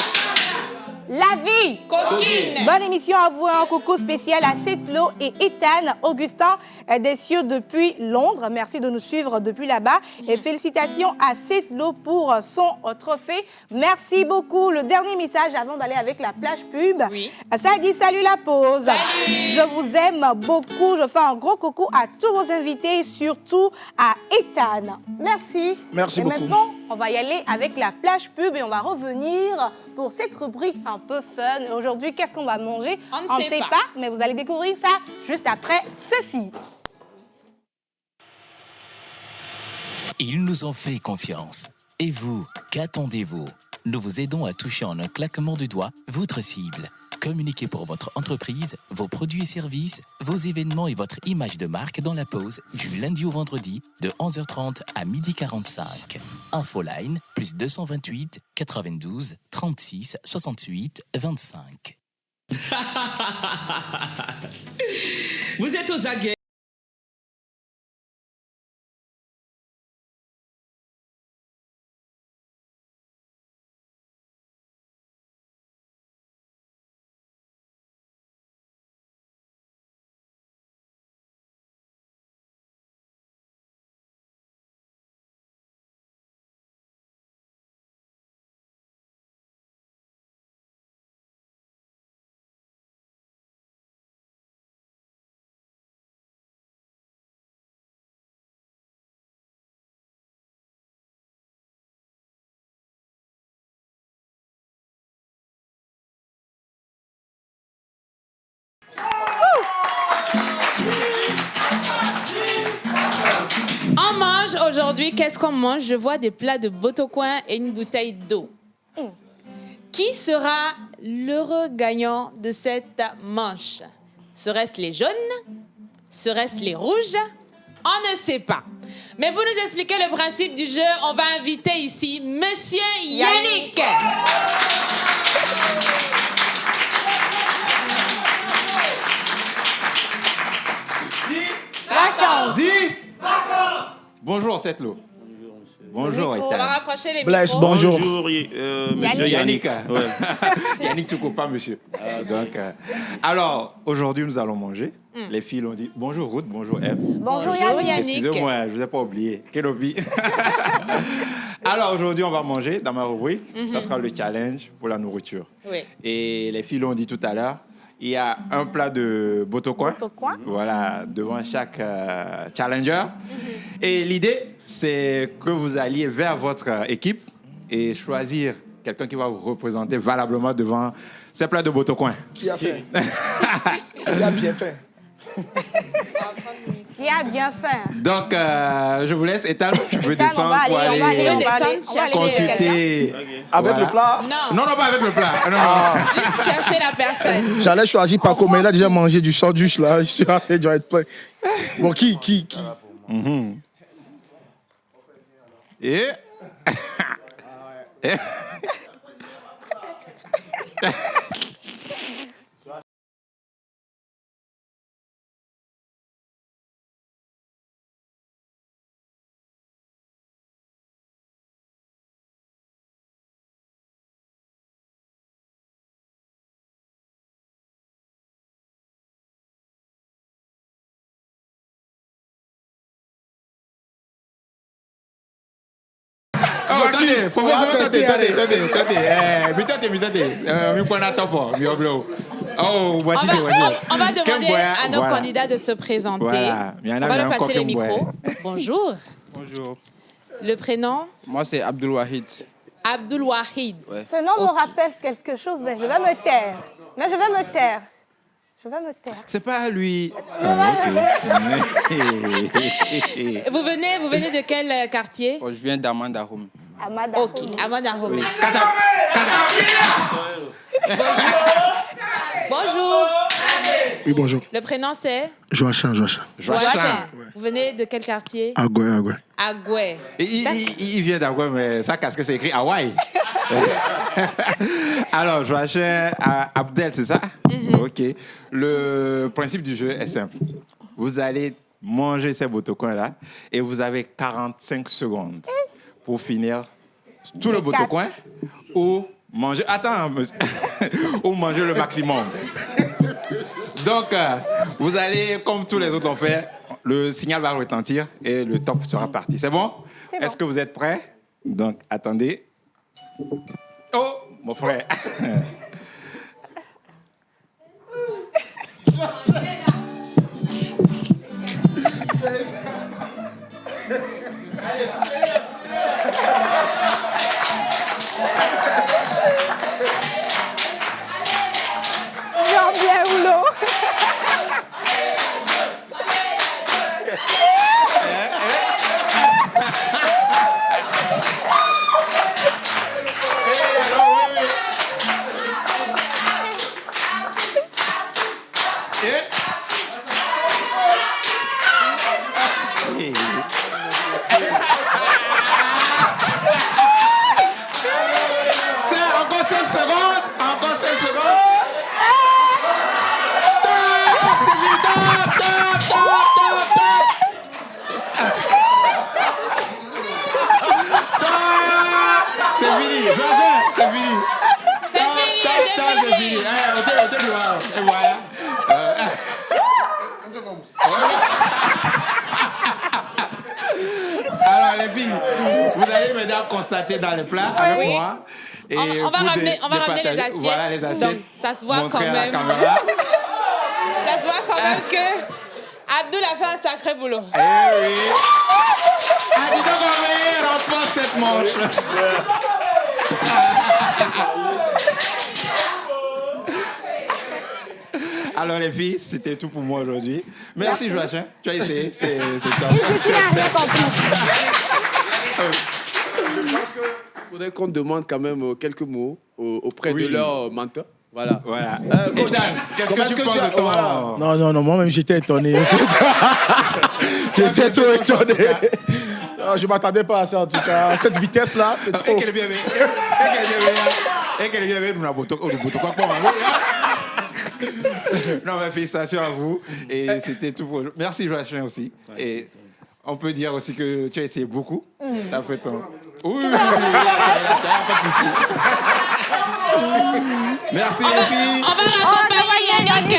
La vie. Coquine. Bonne émission à vous, un coucou spécial à Setlo et Ethan, Augustin des cieux depuis Londres. Merci de nous suivre depuis là-bas. Et félicitations à Setlo pour son trophée. Merci beaucoup. Le dernier message avant d'aller avec la plage pub. Oui. Ça dit salut la pause. Salut. Je vous aime beaucoup. Je fais un gros coucou à tous vos invités, surtout à Ethan. Merci. Merci et beaucoup. Maintenant, on va y aller avec la plage pub et on va revenir pour cette rubrique un peu fun. Aujourd'hui, qu'est-ce qu'on va manger? On ne sait pas. Mais vous allez découvrir ça juste après ceci. Ils nous ont fait confiance. Et vous, qu'attendez-vous? Nous vous aidons à toucher en un claquement de doigts votre cible. Communiquez pour votre entreprise, vos produits et services, vos événements et votre image de marque dans la pause du lundi au vendredi de 11h30 à 12h45. Infoline plus 228 92 36 68 25. Vous êtes aux aguets. On mange aujourd'hui. Qu'est-ce qu'on mange? Je vois des plats de botocoin et une bouteille d'eau. Qui sera l'heureux gagnant de cette manche? Serait-ce les jaunes? Serait-ce les rouges? On ne sait pas. Mais pour nous expliquer le principe du jeu, on va inviter ici Monsieur Yannick. Vacances. Bonjour, Setlo. Bonjour, On va Ethan. rapprocher les Blaise, micros. bonjour. Bonjour, monsieur Yannick. Ouais. Yannick Tukopa, monsieur. Alors, aujourd'hui, nous allons manger. Les filles l'ont dit. Bonjour, Ruth. Bonjour, Eve. Bonjour Yannick. Excusez-moi, je ne vous ai pas oublié. Kenobi. Alors, aujourd'hui, on va manger dans ma rubrique. Ça sera le challenge pour la nourriture. Oui. Et les filles l'ont dit tout à l'heure. Il y a un plat de botocoin. Voilà, devant chaque challenger. Et l'idée, c'est que vous alliez vers votre équipe et choisir quelqu'un qui va vous représenter valablement devant ces plats de botocoin. Qui a fait? Qui a bien fait? Qui a bien fait. Donc, je vous laisse. Ethan, tu peux Ethan, descendre pour aller consulter. Avec le plat? Non, pas avec le plat. Non. Juste chercher la personne. J'allais choisir Paco, mais il a déjà mangé du sandwich là. Je suis en train de être prêt. Bon, qui? Et... Oh, attendez, faut attendez. On va demander à nos candidats de se présenter. Voilà. On va leur passer les micros. Bonjour. Bonjour. Le prénom? Moi, c'est Abdul Wahid. Abdul Wahid. Ouais. Ce nom me rappelle quelque chose, mais je vais me taire. Je vais me taire. C'est pas lui. Vous venez de quel quartier? Je viens d'Amandahoum. Ok, Amandahoum. Bonjour. Oui, bonjour. Le prénom c'est? Joachim. Joachim. Vous venez de quel quartier? Agoué. Agoué. Il vient d'Agoué, mais sa casquette, c'est écrit Hawaï. Alors, Joachim Abdel, c'est ça? Ok. Le principe du jeu est simple. Vous allez manger ces botocoins-là et vous avez 45 secondes pour finir tout le botocoin ou manger... Attends, monsieur. Ou manger le maximum. Donc, vous allez, comme tous les autres l'ont fait, le signal va retentir et le top sera parti. C'est bon? Est-ce que vous êtes prêts? Donc, attendez. Oh, mon frère. Jean-Pierre Houlot. Encore 5 secondes. C'est vite. C'est fini. C'est fini. Et voilà. Alors les filles, vous allez maintenant constater dans le plat avec moi. Et on va ramener les assiettes. Voilà les assiettes. Donc, ça se voit quand Montrer à la même. caméra. Ça se voit quand même que Abdul a fait un sacré boulot. Eh oui. Dis donc, on remporte cette manche. Alors les filles, c'était tout pour moi aujourd'hui. Merci Joachim, tu as essayé, c'est top. Je pense qu'il faudrait qu'on demande quand même quelques mots auprès de leur mentor. Voilà. Ethan, qu'est-ce que tu penses de ton... Non, moi-même j'étais étonné. J'étais trop étonné. Non, je ne m'attendais pas à ça en tout cas. À cette vitesse-là, c'est trop. Non, mais félicitations à vous. Et c'était tout pour... Merci Joachim aussi. Et On peut dire aussi que tu as essayé beaucoup. T'as fait ton... Oui, merci les filles. On va raccompagner Yannick.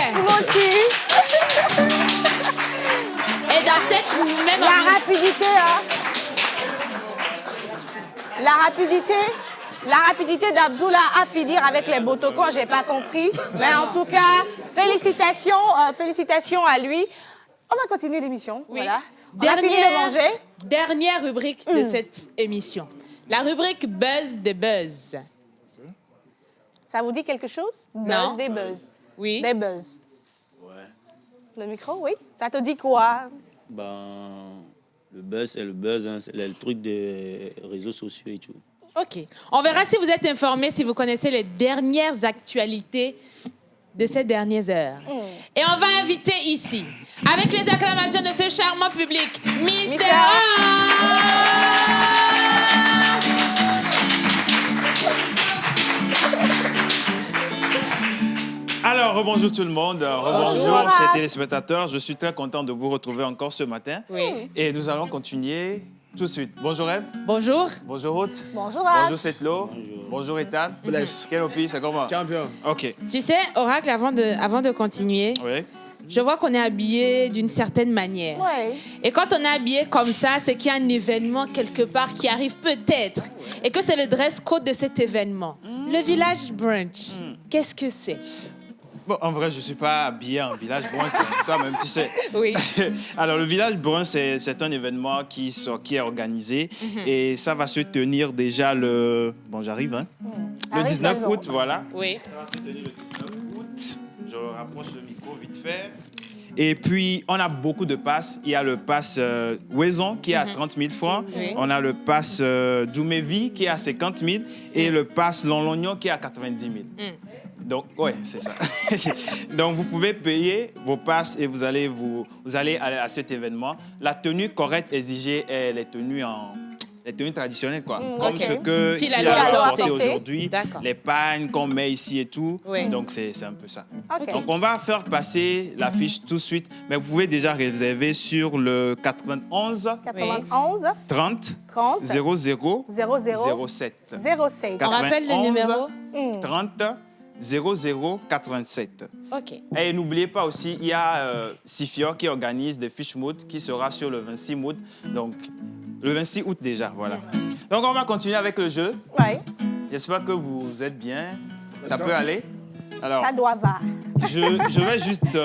Et dans cette même La rapidité, hein. La rapidité d'Abdoula à finir avec les botokons, j'ai pas compris. Mais en tout cas, félicitations à lui. On va continuer l'émission. Oui. Voilà. On a fini de manger. Dernière rubrique de cette émission. La rubrique Buzz des buzz. Ça vous dit quelque chose? Non. Buzz des buzz. Oui. Des buzz. Ouais. Le micro, oui. Ça te dit quoi? Le buzz, c'est le buzz, hein, c'est le truc des réseaux sociaux et tout. OK. On verra si vous êtes informés, si vous connaissez les dernières actualités de ces dernières heures. Et on va inviter ici, avec les acclamations de ce charmant public, Mister A. Alors, rebonjour tout le monde, rebonjour chers téléspectateurs. Je suis très content de vous retrouver encore ce matin. Oui. Et nous allons continuer tout de suite. Bonjour Eve. Bonjour. Bonjour Ruth. Bonjour Bonjour Setlo. Bonjour Ethan. Bless. Quel pays, c'est comment? Champion. Ok. Tu sais, Oracle, avant de continuer, Oui. je vois qu'on est habillé d'une certaine manière. Ouais. Et quand on est habillé comme ça, c'est qu'il y a un événement quelque part qui arrive peut-être. Et que c'est le dress code de cet événement. Le village brunch. Qu'est-ce que c'est? Bon, en vrai, je ne suis pas habillé en village brun, toi-même, tu sais. Oui. Alors, le village brun, c'est un événement qui est organisé et ça va se tenir déjà le... Bon, j'arrive, hein? Le 19 août, voilà. Oui. Ça va se tenir le 19 août. Je rapproche le micro vite fait. Et puis, on a beaucoup de passes. Il y a le pass Wezon qui est à 30 000 francs. Oui. On a le pass Djoumevi qui est à 50 000 et le pass Lonlognon qui est à 90 000. Donc, ouais, c'est ça. Donc, vous pouvez payer vos passes et vous allez aller à cet événement. La tenue correcte exigée est les tenues traditionnelles, quoi. Comme ce que Tilalo a porté aujourd'hui, les pagnes qu'on met ici et tout. Oui. Donc, c'est un peu ça. Okay. Donc, on va faire passer l'affiche tout de suite, mais vous pouvez déjà réserver sur le 91 30 00 07. 07. On rappelle le numéro 30 00 87. OK. Et n'oubliez pas aussi, il y a Sifior qui organise des fish mood qui sera sur le 26 août. Donc, le 26 août déjà, voilà. Donc, on va continuer avec le jeu. Ouais. J'espère que vous êtes bien. Ça peut aller? Alors, Ça doit va. je vais juste...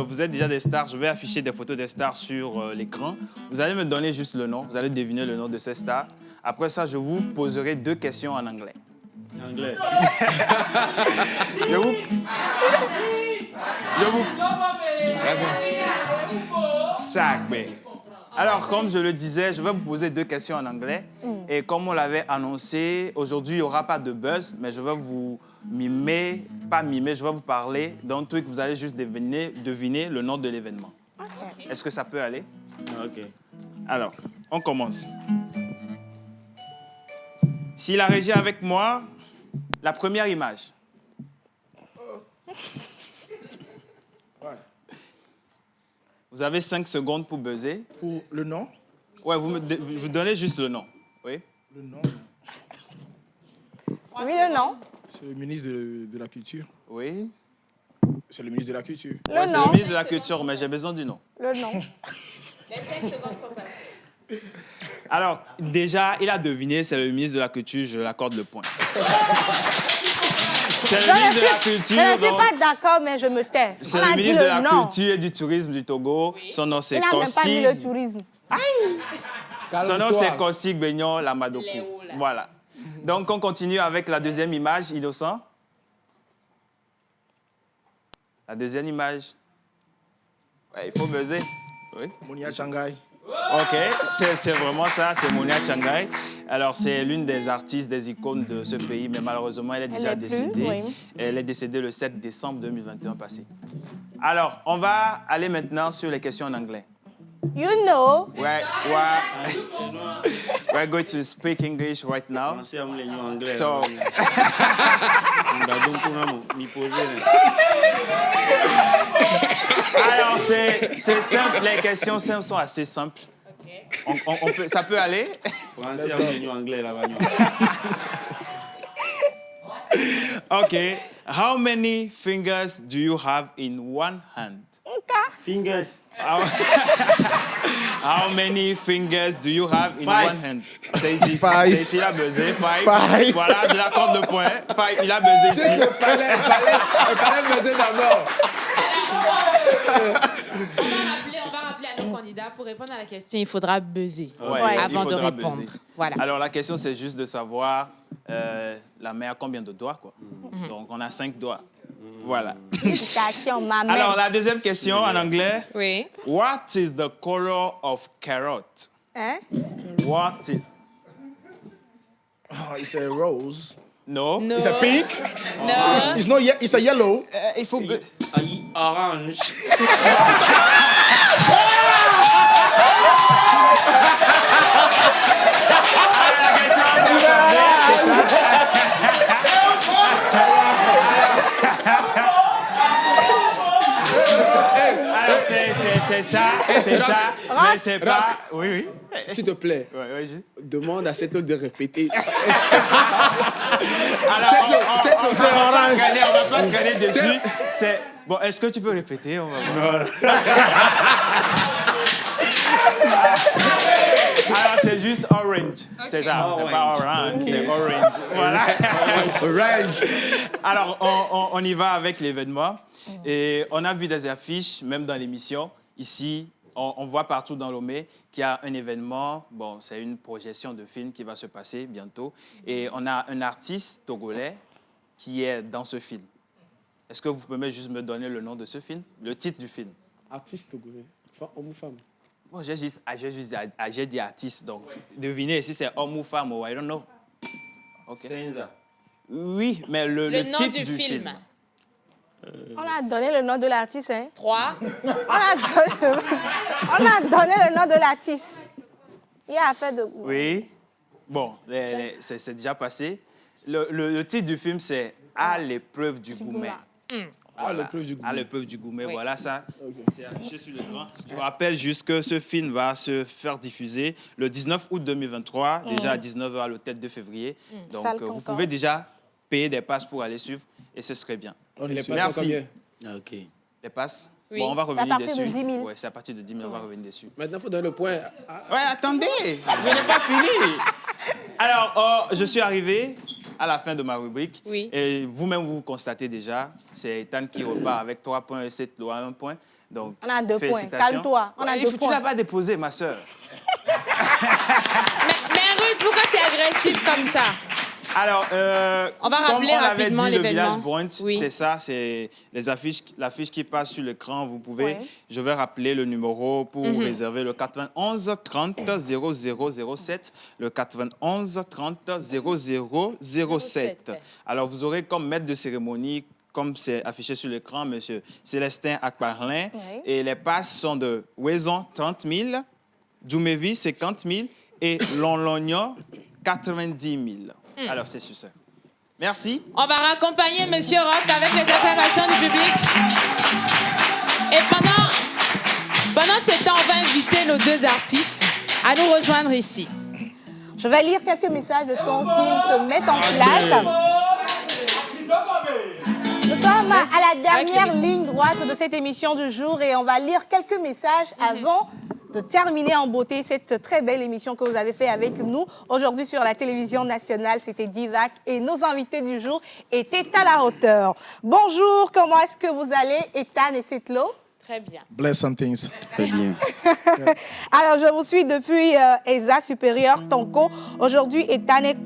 vous êtes déjà des stars. Je vais afficher des photos des stars sur l'écran. Vous allez me donner juste le nom. Vous allez deviner le nom de ces stars. Après ça, je vous poserai 2 questions en anglais. Anglais. Je vous... Sac, alors, comme je le disais, je vais vous poser 2 questions en anglais. Et comme on l'avait annoncé, aujourd'hui, il n'y aura pas de buzz, mais je vais vous je vais vous parler d'un truc, vous allez juste deviner le nom de l'événement. Okay. Est-ce que ça peut aller? OK. Alors, on commence. Si la régie est avec moi, la première image. Vous avez 5 secondes pour buzzer. Pour le nom? Ouais, vous donnez juste le nom. Oui. Le nom? Oui, le nom. C'est le ministre de la Culture. Oui. C'est le ministre de la Culture. Ouais, c'est le ministre de la Culture, mais j'ai besoin du nom. Le nom. Les 5 secondes sont passées. Alors, déjà, il a deviné, c'est le ministre de la Culture, je l'accorde le point. C'est le ministre de la Culture. Je ne suis pas d'accord, mais je me tais. C'est le ministre de la Culture et du Tourisme du Togo. Oui. Son nom, c'est Kossi. Il n'a même pas mis le tourisme. Son nom, c'est Kossi Gbenyon Lamadoko. Voilà. Donc, on continue avec la deuxième image, Innocent. La deuxième image. Ouais, il faut buzzer. Oui. Monia Changai. OK, c'est vraiment ça, c'est Monia Changai. Alors, c'est l'une des artistes, des icônes de ce pays, mais malheureusement, elle est déjà décédée. Oui. Elle est décédée le 7 décembre 2021 passé. Alors, on va aller maintenant sur les questions en anglais. You know. We're going to speak English right now. So, alors, c'est simple, les questions sont assez simples. ça peut aller. Français, anglais, là, OK. How many fingers do you have in one hand? Fingers. How many fingers do you have in Five. one hand? C'est ici. Five. C'est ici, il a buzzé. Five. Five. Voilà, je l'accorde le point. Five, il a buzzé ici. C'est qu'il fallait buzzer d'abord. On va rappeler à nos candidats, pour répondre à la question, il faudra buzzer Ouais, avant il de faudra répondre. buzzer. Voilà. Alors, la question, c'est juste de savoir la main a combien de doigts, quoi. Donc, on a 5 doigts. Voilà. Félicitations, ma mère. Alors, la deuxième question en anglais. Oui. What is the color of carrot? Hein? What is... Oh, it's a rose. No. No. It's a pink. No. It's not it's a yellow. Il faut... Orange. Alors, c'est ça, mais c'est pas... Oui, oui. S'il te plaît, demande à cet autre de répéter. Alors, on va pas traîner dessus. Bon, est-ce que tu peux répéter? On va voir. Alors, c'est juste orange. C'est ça. C'est pas orange, c'est orange. Voilà. Orange. Alors, on y va avec l'événement. Et on a vu des affiches, même dans l'émission. Ici, on voit partout dans Lomé qu'il y a un événement. Bon, c'est une projection de film qui va se passer bientôt. Et on a un artiste togolais qui est dans ce film. Est-ce que vous pouvez juste me donner le nom de ce film? Le titre du film? Artiste togolais. Homme ou femme? Bon, j'ai dit artiste, donc devinez si c'est homme ou femme, I don't know. Okay. Senza. Oui, mais le nom titre du du film. On a donné le nom de l'artiste, hein? 3. On a donné le nom de l'artiste. Il y a affaire de... Oui. Bon, c'est déjà passé. Le titre du film, c'est « À l'épreuve du gourmet ». À l'épreuve du gourmet. À l'épreuve du gourmet, Oui. voilà ça. C'est affiché sur l'écran. Je vous rappelle juste que ce film va se faire diffuser le 19 août 2023, déjà à 19h le 2 février. Donc, Salle vous Concorde. pouvez déjà payer des passes pour aller suivre et ce serait bien. Les passes sont Merci. combien? OK. Les passes? Oui. Bon, on va C'est à revenir partir dessus. de 10 000. Ouais, c'est à partir de 10 000, on va revenir dessus. Maintenant, il faut donner le point. Ouais, attendez, je n'ai pas fini. Alors, je suis arrivé à la fin de ma rubrique. Oui. Et vous-même, vous constatez déjà, c'est Ethan qui repart avec 3 points et 7 lois 1 point. Donc, On a 2 points. félicitations. Calme-toi. On a Ouais, 2 Tu points. l'as pas déposé, ma sœur. Mais Ruth, pourquoi tu es agressive comme ça? Alors, On va comme rappeler on avait rapidement dit, le l'événement. village brunch, Oui. c'est ça, c'est l'affiche qui passe sur l'écran. Vous pouvez, Ouais. je vais rappeler le numéro pour réserver le 91 30 0007, le 91 30 0007. Alors, vous aurez comme maître de cérémonie, comme c'est affiché sur l'écran, M. Célestin Akbarlin. Oui. Et les passes sont de Ouezon, 30 000, Djoumevi, 50 000 et Lonlognon, 90 000. Alors, c'est sur ça. Merci. On va raccompagner Monsieur Rock avec les acclamations du public. Et pendant ce temps, on va inviter nos 2 artistes à nous rejoindre ici. Je vais lire quelques messages de temps qu'ils se mettent en place. Nous sommes à la dernière ligne droite de cette émission du jour et on va lire quelques messages avant de terminer en beauté cette très belle émission que vous avez fait avec nous. Aujourd'hui sur la télévision nationale, c'était Divac et nos invités du jour étaient à la hauteur. Bonjour, comment est-ce que vous allez, Ethan et Setlo? Très bien. Bless and things. Très bien. Alors, je vous suis depuis ESA supérieur Tonko. Aujourd'hui, Ethan est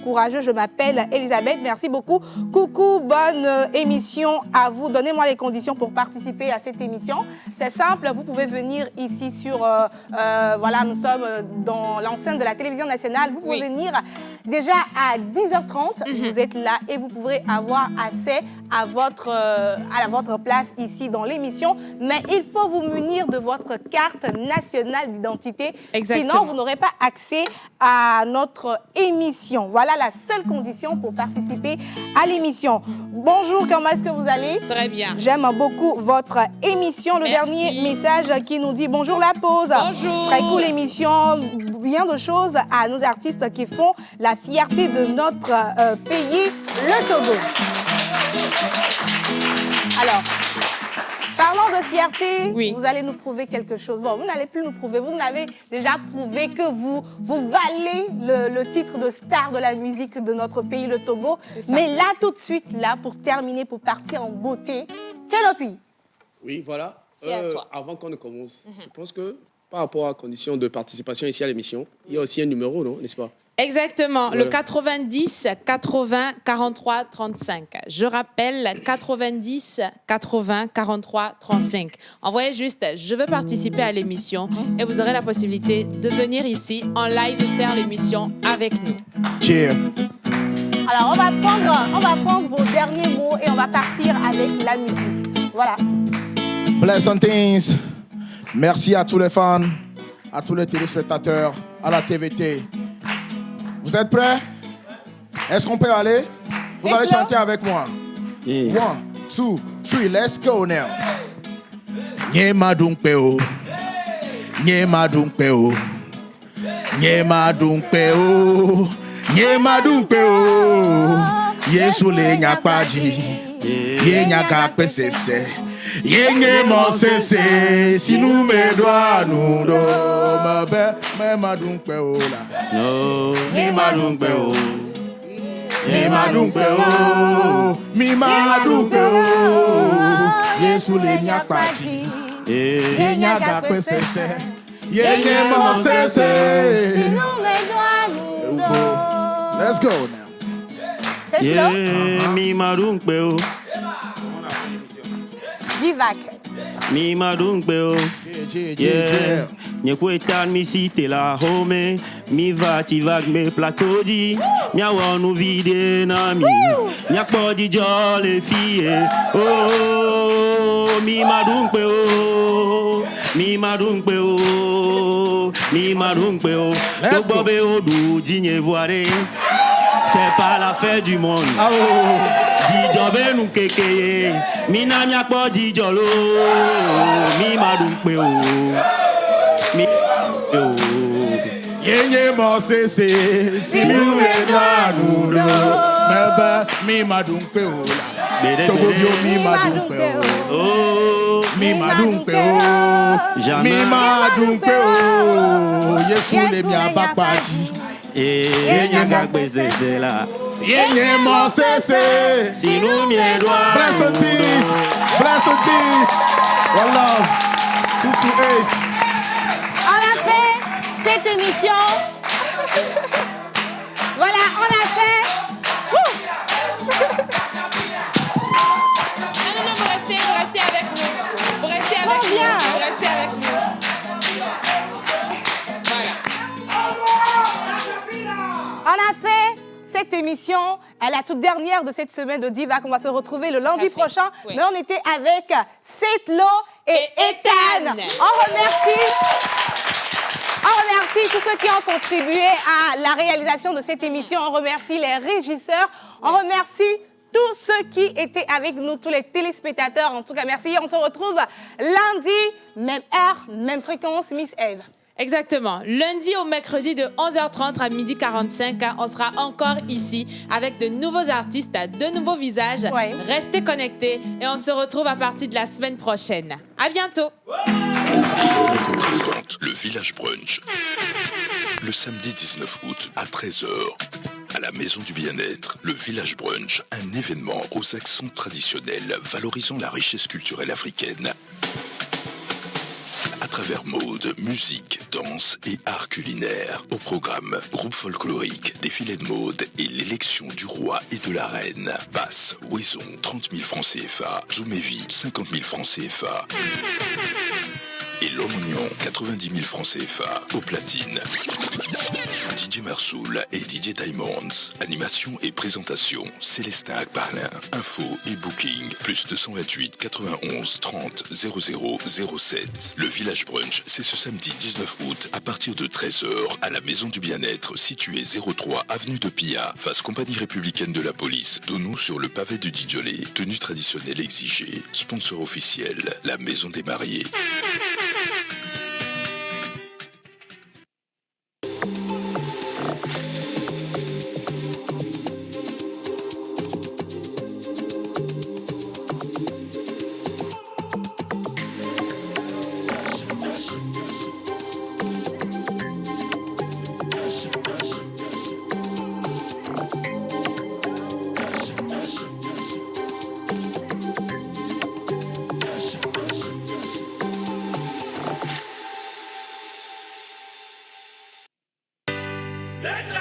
courageux. Je m'appelle Elisabeth. Merci beaucoup. Coucou, bonne émission à vous. Donnez-moi les conditions pour participer à cette émission. C'est simple, vous pouvez venir ici sur... voilà, nous sommes dans l'enceinte de la télévision nationale. Vous pouvez venir déjà à 10h30. Vous êtes là et vous pourrez avoir accès à votre place ici dans l'émission émission, mais il faut vous munir de votre carte nationale d'identité. Exactement. Sinon, vous n'aurez pas accès à notre émission. Voilà la seule condition pour participer à l'émission. Bonjour, comment est-ce que vous allez? Très bien. J'aime beaucoup votre émission. Le dernier message qui nous dit bonjour la pause. Bonjour. Très cool émission. Bien de choses à nos artistes qui font la fierté de notre pays, le Togo. Alors, parlons de fierté, vous allez nous prouver quelque chose. Bon, vous n'allez plus nous prouver, vous n'avez déjà prouvé que vous valez le titre de star de la musique de notre pays, le Togo. Mais là, tout de suite, là, pour terminer, pour partir en beauté, quel pays? Oui, voilà. C'est à toi. Avant qu'on ne commence, je pense que par rapport à la condition de participation ici à l'émission, il y a aussi un numéro, non, n'est-ce pas? Exactement, Voilà. le 90 80 43 35. Je rappelle, 90 80 43 35. Envoyez juste « Je veux participer à l'émission » et vous aurez la possibilité de venir ici en live faire l'émission avec nous. Cheers. Alors, on va prendre vos derniers mots et on va partir avec la musique. Voilà. Blessing things. Merci à tous les fans, à tous les téléspectateurs, à la TVT. Vous êtes prêts? Est-ce qu'on peut aller? Vous allez chanter avec moi. 1, 2, 3, let's go now. Nyema dumpeo, nyema dumpeo, nyema dumpeo, nyema dumpeo. Yesu le nyakpaji, ye nyakakpe sese. Yenye monsese, si nous me doit nous do, me madumpe ola. No, Me madumpe o, me madumpe o, mi madumpe o. Yesu le nyakpaji, ye nyakakpe sese. Yenye monsese, Si nous me doit nous do. Let's go now. C'est yeah, mi madunkpeo, Divac. mi madunkpeo. Yeah, nyekwetan mi site la home, mi vativag me platodi, mi awanu vide na mi, nyakpodi jole fie. Oh, mi madunkpeo, mi madunkpeo, mi madunkpeo. Togbobe odu dinye voire. C'est pas la fête du monde. Dijobe nou kekeye, mi na mi akpo dijolo, mi madumpe o, mi o. Yenye monsese, si nous me doit nous do, mi madumpe ola. Togobio mi madumpe o, mi madumpe o, mi madumpe o. Yesu le mi abakpaji. Yenye kakpe sese la. Yenye monsese, si nous me doit. Blessing things, blessing things. One love, 228. On a fait cette émission. Voilà, on a fait. Non, vous restez avec nous. Vous restez avec nous. Vous restez avec nous. On a fait cette émission, la toute dernière de cette semaine de Divac. On va se retrouver le lundi prochain. Oui. Mais on était avec Setlo et Ethan. On remercie tous ceux qui ont contribué à la réalisation de cette émission. On remercie les régisseurs. On remercie tous ceux qui étaient avec nous, tous les téléspectateurs. En tout cas, merci. On se retrouve lundi, même heure, même fréquence, Miss Eve. Exactement. Lundi au mercredi de 11h30 à 12h45, on sera encore ici avec de nouveaux artistes, de nouveaux visages. Ouais. Restez connectés et on se retrouve à partir de la semaine prochaine. À bientôt. Franco présente le Village Brunch. Le samedi 19 août à 13h, à la Maison du Bien-être, le Village Brunch, un événement aux accents traditionnels valorisant la richesse culturelle africaine. À travers mode, musique, danse et art culinaire. Au programme, groupe folklorique, défilé de mode et l'élection du roi et de la reine. Basse, Wezon, 30 000 francs CFA. Zoumévi, 50 000 francs CFA. et Lomognon, 90 000 francs CFA au platine. DJ Marsoul et DJ Diamonds. Animation et présentation, Célestin Akbarlin. Info et booking, plus 228 91 30 00 07. Le Village Brunch, c'est ce samedi 19 août à partir de 13h à la Maison du Bien-être située 03 avenue de Pilla, face Compagnie républicaine de la police. Donnons sur le pavé du Dijolé. Tenue traditionnelle exigée. Sponsor officiel, la Maison des Mariés. Let's